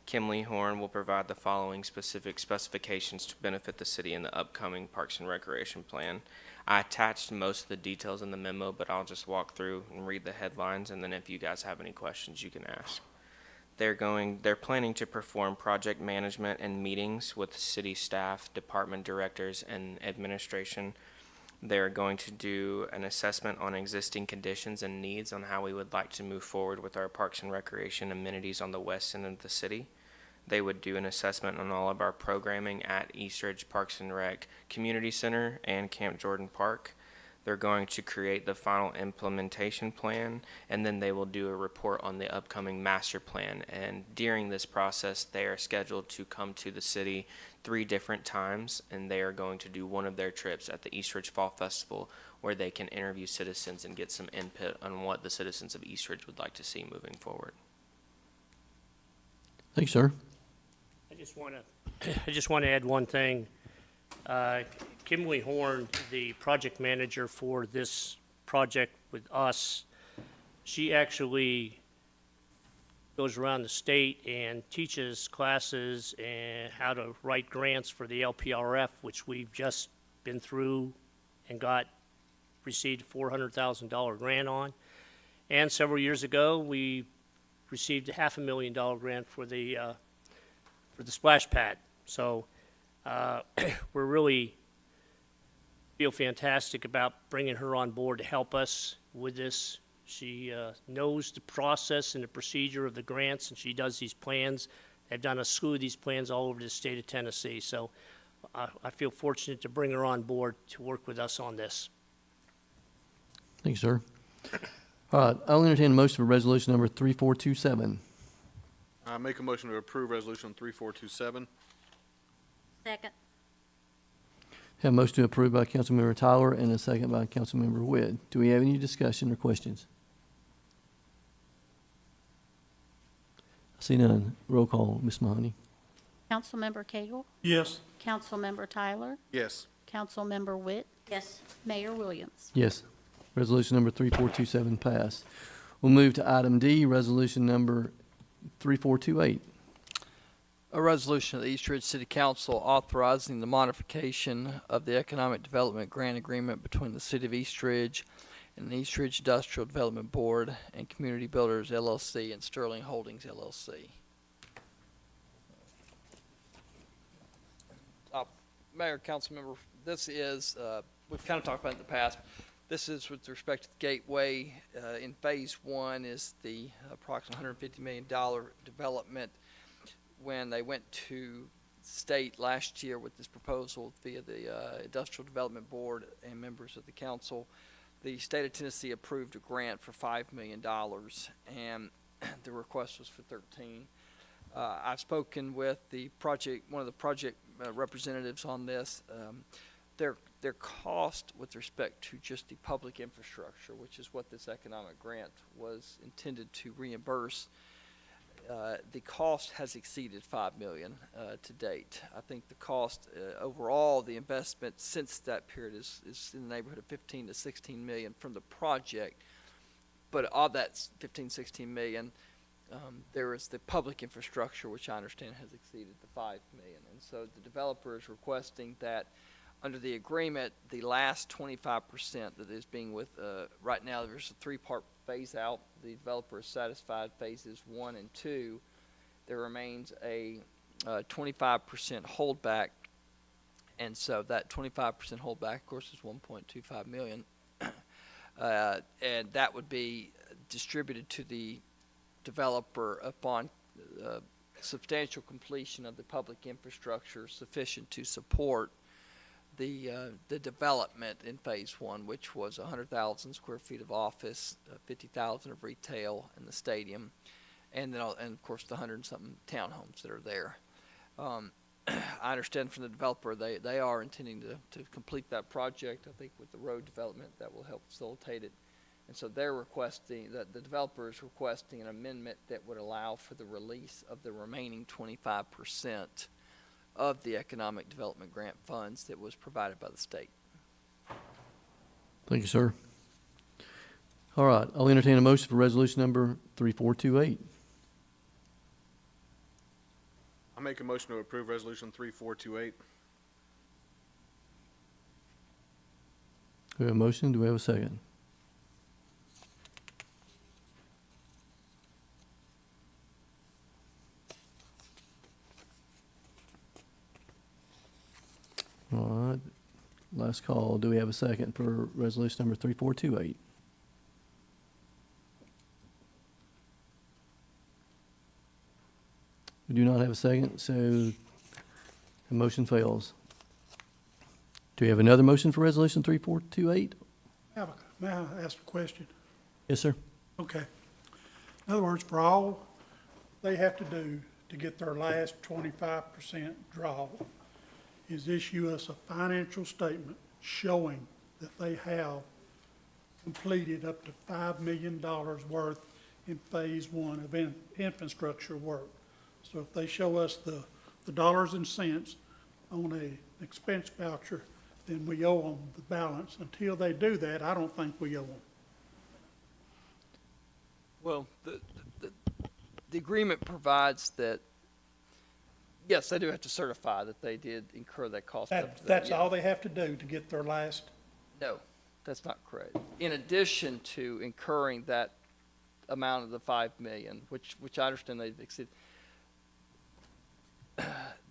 Kimley Horn will provide the following specific specifications to benefit the city in the upcoming Parks and Recreation Plan. I attached most of the details in the memo, but I'll just walk through and read the headlines, and then if you guys have any questions, you can ask. They're planning to perform project management and meetings with city staff, department directors, and administration. They're going to do an assessment on existing conditions and needs on how we would like to move forward with our Parks and Recreation amenities on the west end of the city. They would do an assessment on all of our programming at East Ridge Parks and Rec Community Center and Camp Jordan Park. They're going to create the final implementation plan, and then they will do a report on the upcoming master plan. And during this process, they are scheduled to come to the city 3 different times, and they are going to do one of their trips at the East Ridge Fall Festival, where they can interview citizens and get some input on what the citizens of East Ridge would like to see moving forward. Thanks, sir. I just want to add one thing. Kimley Horn, the project manager for this project with us, she actually goes around the state and teaches classes and how to write grants for the LPRF, which we've just been through and received a $400,000 grant on. And several years ago, we received a $500,000 grant for the splash pad. So we're really feel fantastic about bringing her on board to help us with this. She knows the process and the procedure of the grants, and she does these plans. They've done a slew of these plans all over the state of Tennessee. So I feel fortunate to bring her on board to work with us on this. Thanks, sir. All right, I'll entertain a motion for resolution number 3427. I make a motion to approve resolution 3427. Second. Have a motion to approve by Councilmember Tyler and a second by Councilmember Witt. Do we have any discussion or questions? I see none. Roll call, Ms. Mahoney. Councilmember Cagle, Yes. Councilmember Tyler, Yes. Councilmember Witt, Yes. Mayor Williams. Yes. Resolution number 3427 passed. We'll move to item D, resolution number 3428. A resolution of the East Ridge City Council authorizing the modification of the Economic Development Grant Agreement between the City of East Ridge and the East Ridge Industrial Development Board and Community Builders LLC and Sterling Holdings LLC. Mayor, Councilmember, this is, we've kind of talked about it in the past. This is with respect to the Gateway. In Phase 1 is the approximate $150 million development. When they went to state last year with this proposal via the Industrial Development Board and members of the council, the state of Tennessee approved a grant for $5 million, and the request was for 13. I've spoken with one of the project representatives on this. Their cost with respect to just the public infrastructure, which is what this economic grant was intended to reimburse, the cost has exceeded $5 million to date. I think the cost overall, the investment since that period is in the neighborhood of 15 to 16 million from the project. But of that 15, 16 million, there is the public infrastructure, which I understand has exceeded the 5 million. And so the developer is requesting that under the agreement, the last 25% that is being right now, there's a 3-part phase out. The developer is satisfied phases 1 and 2. There remains a 25% holdback. And so that 25% holdback, of course, is 1.25 million. And that would be distributed to the developer upon substantial completion of the public infrastructure sufficient to support the development in phase 1, which was 100,000 square feet of office, 50,000 of retail in the stadium, and then and of course the 100-something townhomes that are there. I understand from the developer they are intending to complete that project. I think with the road development that will help facilitate it. And so they're requesting, that the developer is requesting an amendment that would allow for the release of the remaining 25% of the economic development grant funds that was provided by the state. Thank you, sir. All right, I'll entertain a motion for resolution number 3428. I make a motion to approve resolution 3428. We have a motion, do we have a second? All right, last call, do we have a second for resolution number 3428? We do not have a second, so the motion fails. Do we have another motion for resolution 3428? May I ask a question? Yes, sir. Okay. In other words, for all they have to do to get their last 25% draw is issue us a financial statement showing that they have completed up to $5 million worth in phase 1 of infrastructure work. So if they show us the dollars and cents on an expense voucher, then we owe them the balance. Until they do that, I don't think we owe them. Well, the agreement provides that, yes, they do have to certify that they did incur that cost. up to that, That's yeah. all they have to do to get their last. No, that's not correct. In addition to incurring that amount of the 5 million, which I understand they've exceeded,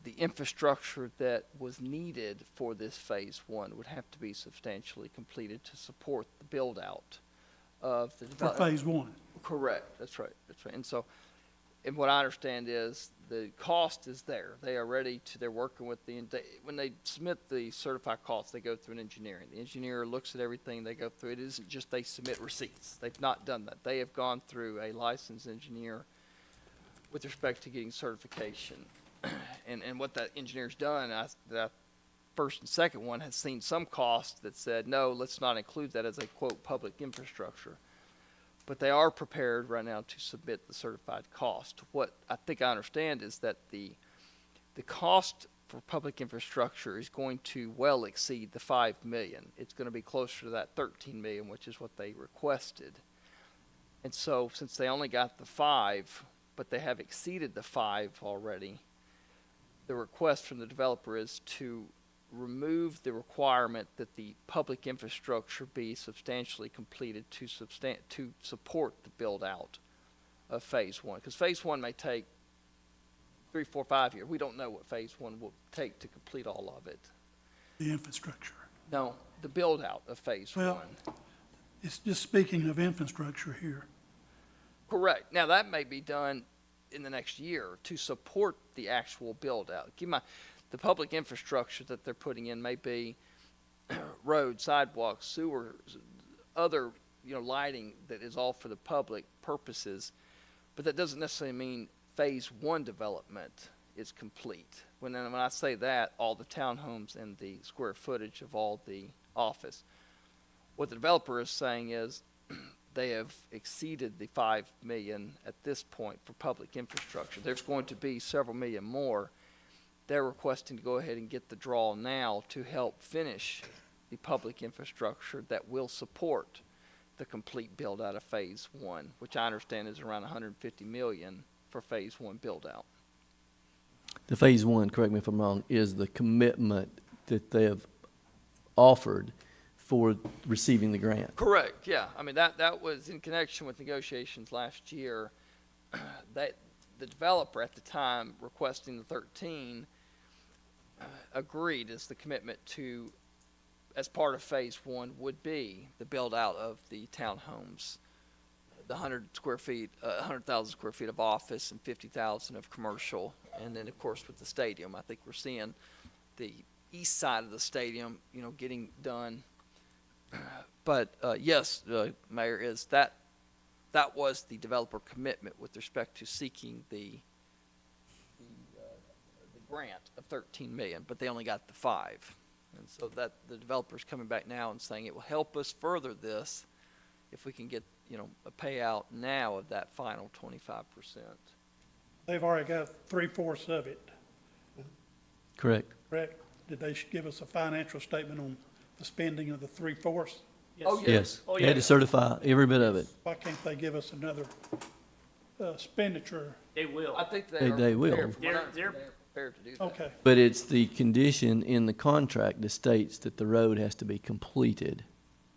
the infrastructure that was needed for this phase 1 would have to be substantially completed to support the build-out of the For development. phase 1. Correct, that's right, that's right. And so, and what I understand is the cost is there. They are ready to, they're working with when they submit the certified costs, they go through an engineering. The engineer looks at everything, they go through. It isn't just they submit receipts. They've not done that. They have gone through a licensed engineer with respect to getting certification. And what that engineer's done, that first and second one has seen some cost that said, no, let's not include that as a quote public infrastructure. But they are prepared right now to submit the certified cost. What I think I understand is that the cost for public infrastructure is going to well exceed the 5 million. It's going to be closer to that 13 million, which is what they requested. And so since they only got the 5, but they have exceeded the 5 already, the request from the developer is to remove the requirement that the public infrastructure be substantially completed to support the build-out of phase 1. Because phase 1 may take 3, 4, 5 years. We don't know what phase 1 will take to complete all of it. The infrastructure. No, the build-out of phase 1. Well, it's just speaking of infrastructure here. Correct. Now, that may be done in the next year to support the actual build-out. Keep in mind, the public infrastructure that they're putting in may be roads, sidewalks, sewers, other, lighting that is all for the public purposes, but that doesn't necessarily mean phase one development is complete. When I say that, all the townhomes and the square footage of all the office. What the developer is saying is they have exceeded the 5 million at this point for public infrastructure. There's going to be several million more. They're requesting to go ahead and get the draw now to help finish the public infrastructure that will support the complete build out of phase one, which I understand is around 150 million for phase one build out. The phase one, correct me if I'm wrong, is the commitment that they have offered for receiving the grant. Correct, yeah. I mean, that was in connection with negotiations last year. That the developer at the time requesting the 13 agreed as the commitment to, as part of phase one, would be the build out of the townhomes, the 100,000 square feet of office and 50,000 of commercial, and then of course with the stadium, I think we're seeing the east side of the stadium, getting done. But yes, Mayor, is that was the developer commitment with respect to seeking the grant of 13 million, but they only got the 5. And so that the developer's coming back now and saying it will help us further this if we can get, a payout now of that final 25%. They've already got 3/4 of it, Correct. correct? Did they give us a financial statement on the spending of the 3/4? Oh, Yes. Oh, They had to yeah. certify every bit of it. Why can't they give us another expenditure? They will. I think They will. prepared, from what I They're- understand, they're prepared to do that. Okay, But it's the condition in the contract that states that the road has to be completed.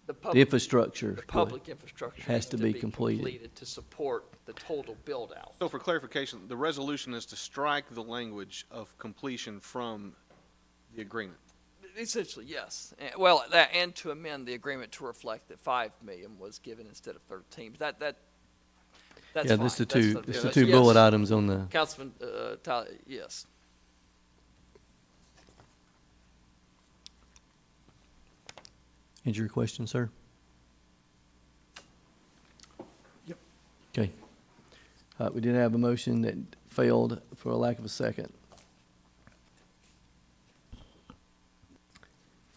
The The public, infrastructure. the public infrastructure Has needs to be completed. to support the total build out. So for clarification, the resolution is to strike the language of completion from the agreement. Essentially, yes. Well, that, and to amend the agreement to reflect that 5 million was given instead of 13. But that's Yeah, fine. that's the That's two, the- that's the yes. two bullet items on the, Councilman, Tyler, yes. answer your question, sir? Yep. Okay. We did have a motion that failed for a lack of a second.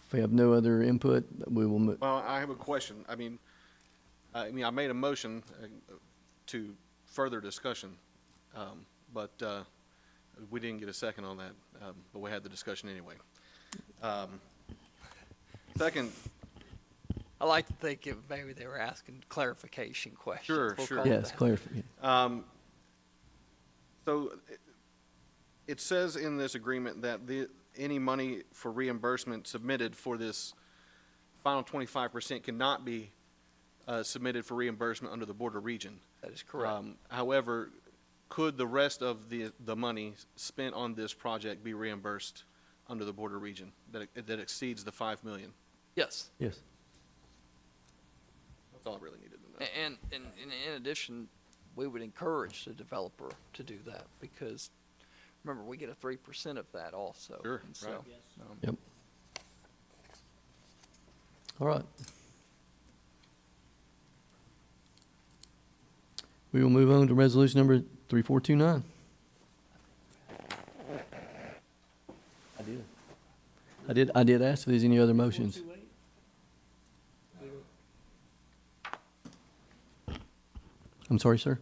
If we have no other input, we will move. Well, I have a question. I mean, I made a motion to further discussion, but we didn't get a second on that, but we had the discussion anyway. Second, I like to think maybe they were asking clarification questions. Sure, We'll sure. call it Yes, that. clarify. so it says in this agreement that any money for reimbursement submitted for this final 25% cannot be submitted for reimbursement under the Board of Region. That is correct. However, could the rest of the money spent on this project be reimbursed under the Board of Region that exceeds the 5 million? Yes. Yes. That's all I really needed to know. And in addition, we would encourage the developer to do that because, remember, we get a 3% of that also. Sure, And so, right. Yep. All right. We will move on to resolution number 3429. I did ask if there's any other motions. I'm sorry, sir.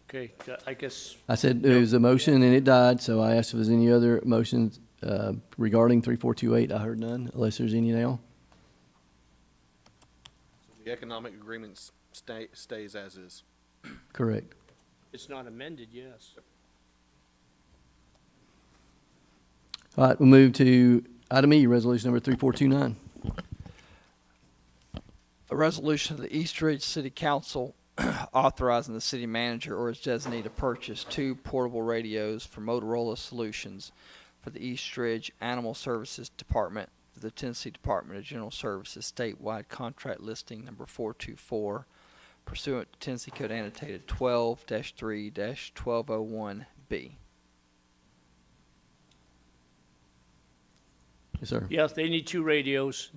Okay, I guess, I said there was a motion and it died, so I asked if there's any other motions regarding 3428. I heard none, unless there's any now. The economic agreement stays as is. Correct. it's not amended, yes. All right, we'll move to item E, resolution number 3429. a resolution of the East Ridge City Council authorizing the city manager or his designee to purchase 2 portable radios from Motorola Solutions for the East Ridge Animal Services Department, the Tennessee Department of General Services statewide contract listing number 424 pursuant to Tennessee Code annotated 12-3-1201B. Yes, sir. Yes, they need 2 radios.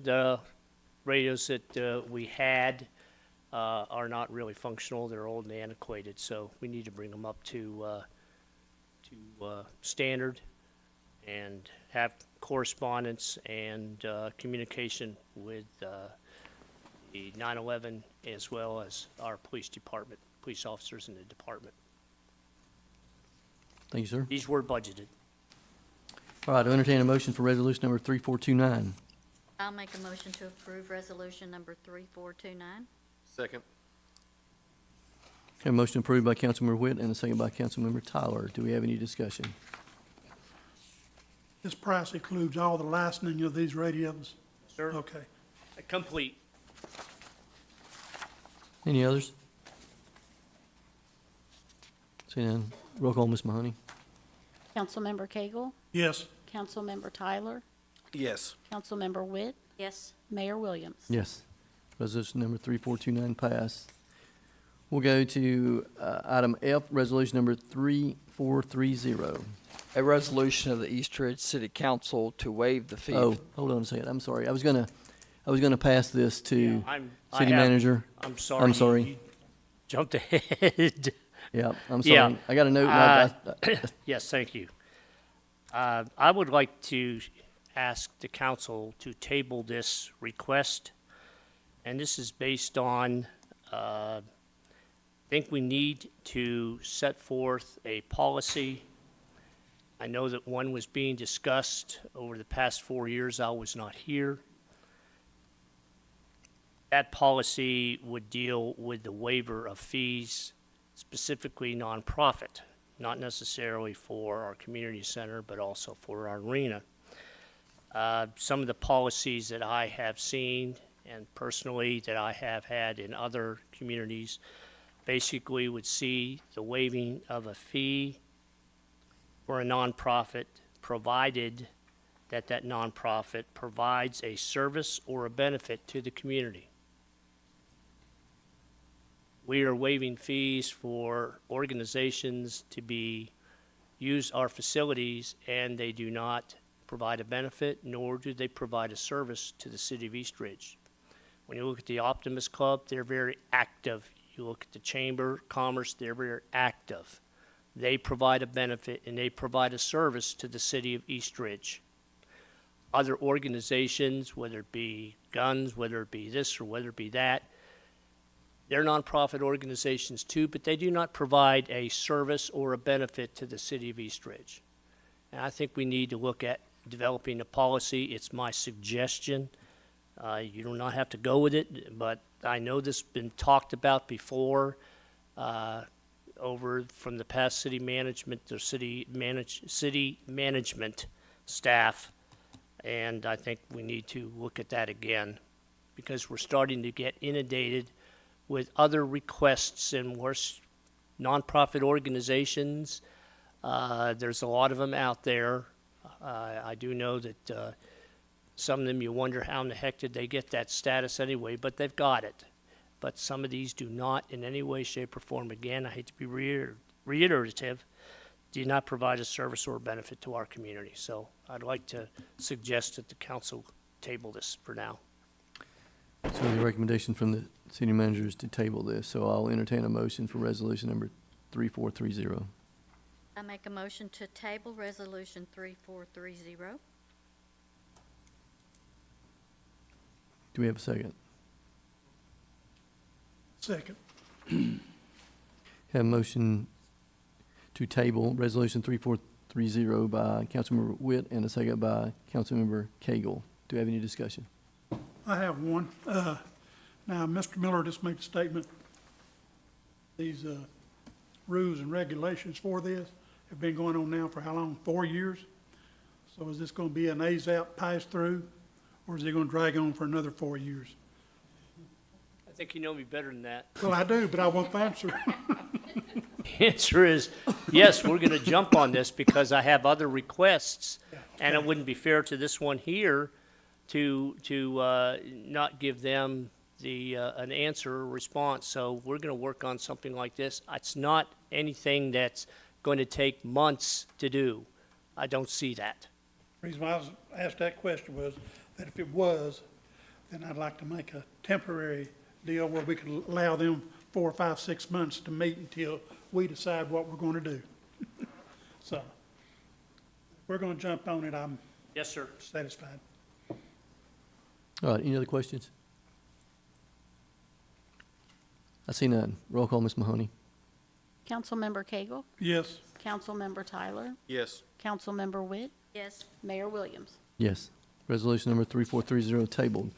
radios that we had are not really functional. They're old and antiquated, so we need to bring them up to standard and have correspondence and communication with the 911 as well as our police department, police officers in the department. Thank you, sir. These were budgeted. All right, I entertain a motion for resolution number 3429. I'll make a motion to approve resolution number 3429. Second. Have a motion approved by Councilmember Witt and a second by Councilmember Tyler. Do we have any discussion? This price includes all the licensing of these radios? Sir, Okay. complete. Any others? Seeing none, roll call, Ms. Mahoney. Councilmember Cagle, Yes. Councilmember Tyler, Yes. Councilmember Witt, Yes. Mayor Williams. Yes. Resolution number 3429 passed. We'll go to item F, resolution number 3430. A resolution of the East Ridge City Council to waive the fee. Oh, hold on a second. I'm sorry. I was gonna pass this to I city have- manager. I'm sorry. I'm sorry. You jumped ahead. Yeah, I'm Yeah. sorry. I got a note. Yes, thank you. I would like to ask the council to table this request, and this is based on, I think we need to set forth a policy. I know that one was being discussed over the past 4 years. I was not here. That policy would deal with the waiver of fees, specifically nonprofit, not necessarily for our community center, but also for our arena. Some of the policies that I have seen and personally that I have had in other communities basically would see the waiving of a fee for a nonprofit, provided that that nonprofit provides a service or a benefit to the community. We are waiving fees for organizations to use our facilities, and they do not provide a benefit, nor do they provide a service to the city of East Ridge. When you look at the Optimus Club, they're very active. You look at the Chamber of Commerce, they're very active. They provide a benefit and they provide a service to the city of East Ridge. Other organizations, whether it be guns, whether it be this or whether it be that, they're nonprofit organizations too, but they do not provide a service or a benefit to the city of East Ridge. And I think we need to look at developing a policy. It's my suggestion. You do not have to go with it, but I know this has been talked about before over from the past city management or city management staff, and I think we need to look at that again because we're starting to get inundated with other requests and worse nonprofit organizations. There's a lot of them out there. I do know that some of them you wonder how in the heck did they get that status anyway, but they've got it. But some of these do not in any way, shape, or form, again, I hate to be reiterative, do not provide a service or benefit to our community. So I'd like to suggest that the council table this for now. So the recommendation from the city manager is to table this, so I'll entertain a motion for resolution number 3430. I make a motion to table resolution 3430. Do we have a second? Second. Have a motion to table resolution 3430 by Councilmember Witt and a second by Councilmember Cagle. Do we have any discussion? I have one. Now, Mr. Miller just made a statement. These rules and regulations for this have been going on now for how long? 4 years? So is this going to be an ASAP pass-through, or is it going to drag on for another 4 years? I think you know me better than that. Well, I do, but I want the answer. The answer is, yes, we're going to jump on this because I have other requests, and it wouldn't be fair to this one here to not give them an answer or response. So we're going to work on something like this. It's not anything that's going to take months to do. I don't see that. The reason why I was asked that question was that if it was, then I'd like to make a temporary deal where we could allow them 4, 5, 6 months to meet until we decide what we're gonna do. So, if we're gonna jump on it, I'm Yes, sir. satisfied. All right, any other questions? I see none. Roll call, Ms. Mahoney. Councilmember Cagle, Yes, Councilmember Tyler, Yes. Councilmember Witt, Yes. Mayor Williams. Yes. Resolution number 3430 tabled.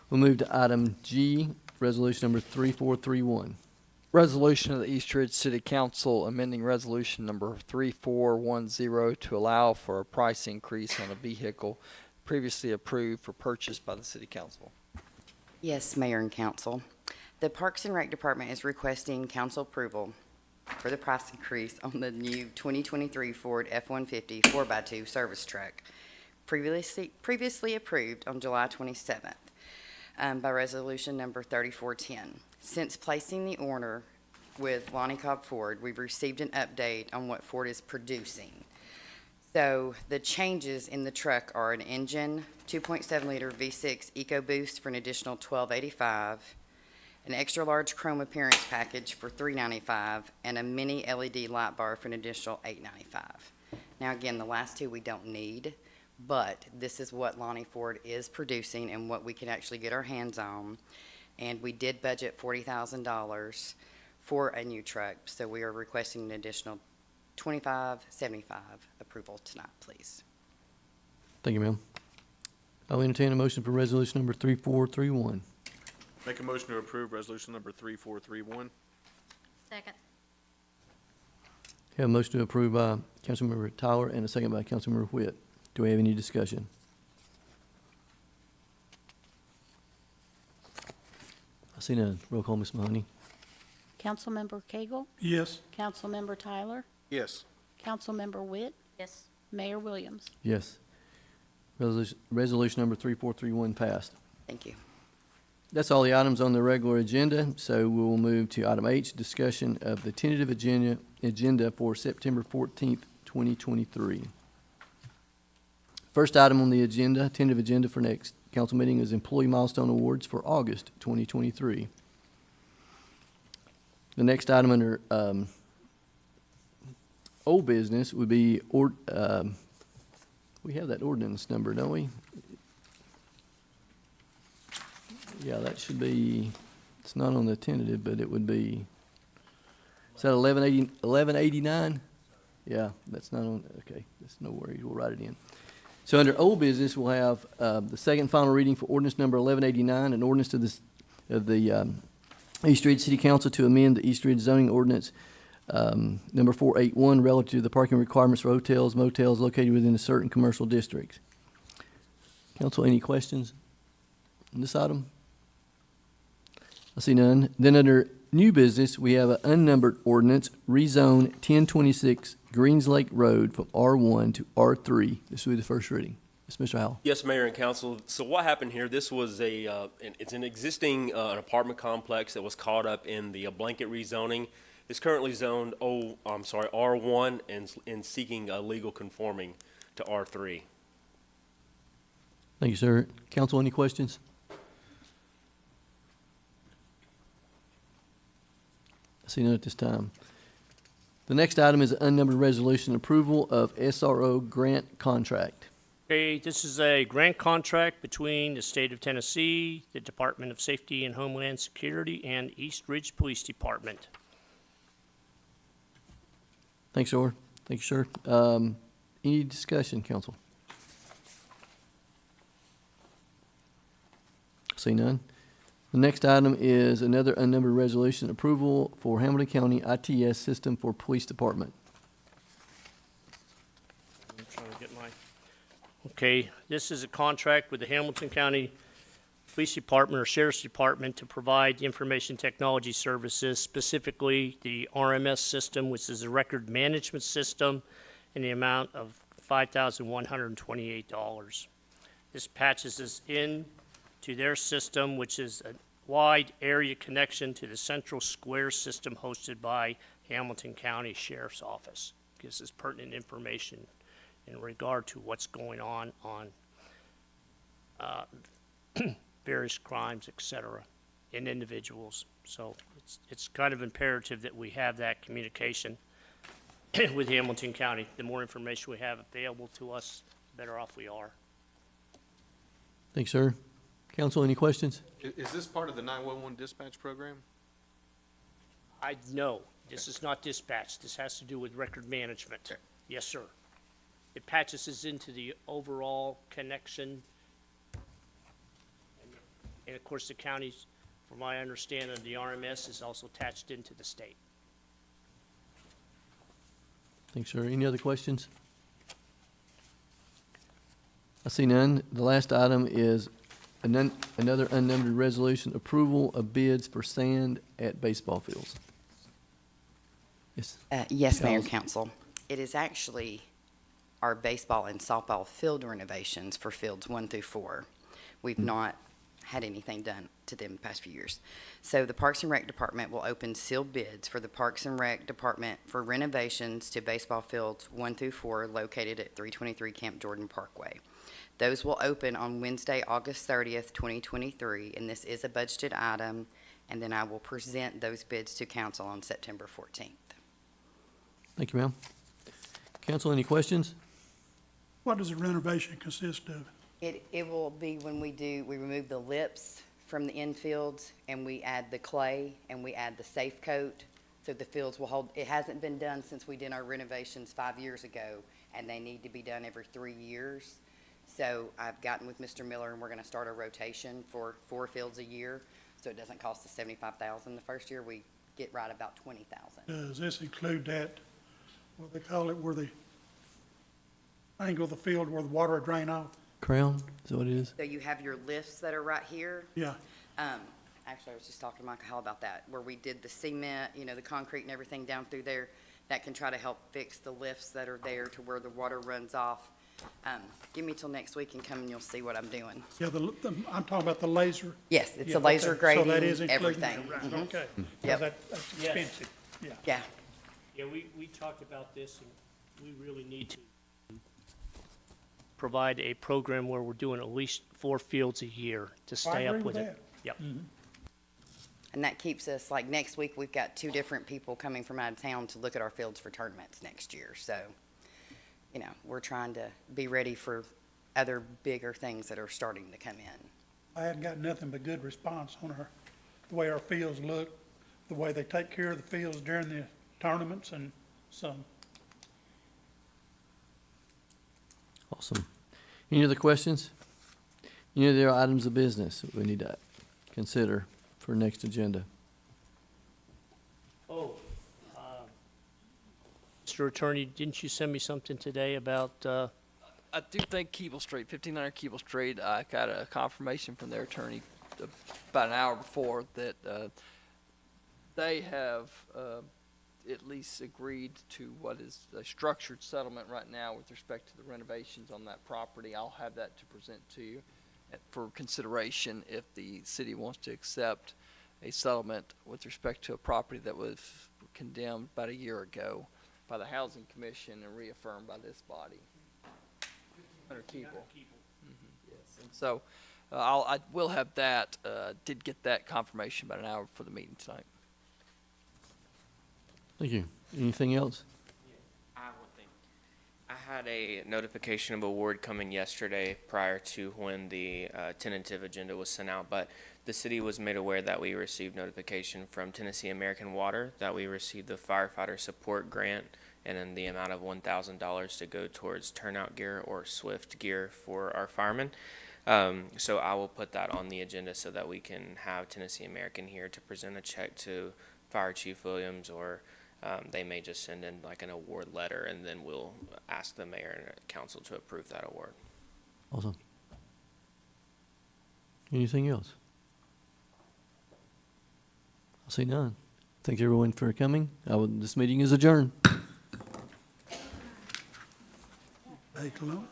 We'll move to item G, resolution number 3431. Resolution of the East Ridge City Council amending resolution number 3410 to allow for a price increase on a vehicle previously approved for purchase by the City Council. Yes, Mayor and Council. The Parks and Rec Department is requesting council approval for the price increase on the new 2023 Ford F-150 4x2 service truck, previously approved on July 27th by resolution number 3410. Since placing the order with Lonnie Cobb Ford, we've received an update on what Ford is producing. So the changes in the truck are an engine, 2.7-liter V6 EcoBoost for an additional $12.85, an extra-large chrome appearance package for $3.95, and a mini LED light bar for an additional $8.95. Now, again, the last two we don't need, but this is what Lonnie Ford is producing and what we can actually get our hands on. And we did budget $40,000 for a new truck, so we are requesting an additional $25.75 approval tonight, please. Thank you, ma'am. I'll entertain a motion for resolution number 3431. Make a motion to approve resolution number 3431. Second. Have a motion to approve by Councilmember Tyler and a second by Councilmember Whitt. Do we have any discussion? I see none. Roll call, Ms. Mahoney. Councilmember Cagle, yes, Councilmember Tyler, Yes. Councilmember Witt, Yes. Mayor Williams. Yes. Resolution number 3431 passed. Thank you. That's all the items on the regular agenda, so we will move to item H, discussion of the tentative agenda for September 14th, 2023. First item on the agenda, tentative agenda for next council meeting is Employee Milestone Awards for August 2023. The next item under old business would be, we have that ordinance number, don't we? Yeah, that should be, it's not on the tentative, but it would be, is that 1189? Yeah, that's not on, okay, that's no worries, we'll write it in. So under old business, we'll have the second final reading for ordinance number 1189, an ordinance of the East Ridge City Council to amend the East Ridge zoning ordinance number 481 relative to the parking requirements for hotels, motels located within a certain commercial district. Council, any questions on this item? I see none. Then under new business, we have an unnumbered ordinance, rezone 1026 Greens Lake Road from R1 to R3. This will be the first reading. Yes, Mr. Howell. Yes, Mayor and Council. So what happened here, this was it's an existing an apartment complex that was caught up in the blanket rezoning. It's currently zoned, R1 and seeking legal conforming to R3. Thank you, sir. Council, any questions? I see none at this time. The next item is an unnumbered resolution approval of SRO grant contract. Okay, this is a grant contract between the state of Tennessee, the Department of Safety and Homeland Security, and East Ridge Police Department. Thanks, sir. Thank you, sir. Any discussion, council? See none. The next item is another unnumbered resolution approval for Hamilton County ITS system for police department. I'm trying to get my, okay, this is a contract with the Hamilton County Police Department or Sheriff's Department to provide information technology services, specifically the RMS system, which is a record management system, in the amount of $5,128. This patches us in to their system, which is a wide area connection to the central square system hosted by Hamilton County Sheriff's Office. Gives us pertinent information in regard to what's going on various crimes, et cetera, in individuals. So it's kind of imperative that we have that communication with Hamilton County. The more information we have available to us, the better off we are. Thanks, sir. Council, any questions? Is this part of the 911 dispatch program? No, this is not dispatch. This has to do with record management. Yes, sir. It patches us into the overall connection. And of course, the counties, from my understanding, the RMS is also attached into the state. Thanks, sir. Any other questions? I see none. The last item is another unnumbered resolution, approval of bids for sand at baseball fields. Yes. Yes, Mayor and Charles. Council. It is actually our baseball and softball field renovations for fields 1 through 4. We've not had anything done to them the past few years. So the Parks and Rec Department will open sealed bids for the Parks and Rec Department for renovations to baseball fields 1 through 4 located at 323 Camp Jordan Parkway. Those will open on Wednesday, August 30th, 2023, and this is a budgeted item, and then I will present those bids to council on September 14th. Thank you, ma'am. Council, any questions? What does the renovation consist of? It will be when we remove the lips from the infields, and we add the clay, and we add the safe coat, so the fields will hold. It hasn't been done since we did our renovations 5 years ago, and they need to be done every 3 years. So I've gotten with Mr. Miller, and we're gonna start a rotation for 4 fields a year, so it doesn't cost us $75,000 the first year. We get right about $20,000. Does this include that, what they call it, where the angle of the field where the water will drain off? Crown, is that what it is? So you have your lifts that are right here. Yeah, Actually, I was just talking to Michael Hall about that, where we did the cement, the concrete and everything down through there. That can try to help fix the lifts that are there to where the water runs off. Give me till next week and come and you'll see what I'm doing. yeah, I'm talking about the laser. Yes, it's Yeah, a laser okay. grading, So that is included in everything. that, right, Mhm. okay. 'Cause Yep. that's Yes. expensive, yeah. Yeah, Yeah, we talked about this, and we really need to provide a program where we're doing at least 4 fields a year to stay up agree with with it. Yep. and that keeps us, like, next week, we've got 2 different people coming from out of town to look at our fields for tournaments next year. So, we're trying to be ready for other bigger things that are starting to come in. I hadn't got nothing but good response on the way our fields look, the way they take care of the fields during the tournaments, and so. Awesome. Any other questions? Any other items of business that we need to consider for next agenda? Oh, Mr. Attorney, didn't you send me something today about, I do think Keeble Street, 1500 Keeble Street, I got a confirmation from their attorney about an hour before that they have at least agreed to what is a structured settlement right now with respect to the renovations on that property. I'll have that to present to you for consideration if the city wants to accept a settlement with respect to a property that was condemned about a year ago by the Housing Commission and reaffirmed by this body. 100 Keeble. Yes, and so I will have that, did get that confirmation about an hour before the meeting tonight. Thank you. Anything else? I have one thing. I had a notification of award coming yesterday prior to when the tentative agenda was sent out, but the city was made aware that we received notification from Tennessee American Water that we received the firefighter support grant and in the amount of $1,000 to go towards turnout gear or SWIFT gear for our firemen. So I will put that on the agenda so that we can have Tennessee American here to present a check to Fire Chief Williams, or they may just send in like an award letter, and then we'll ask the mayor and council to approve that award. Awesome. Anything else? I see none. Thank everyone for coming. This meeting is adjourned. Hey, Cologne.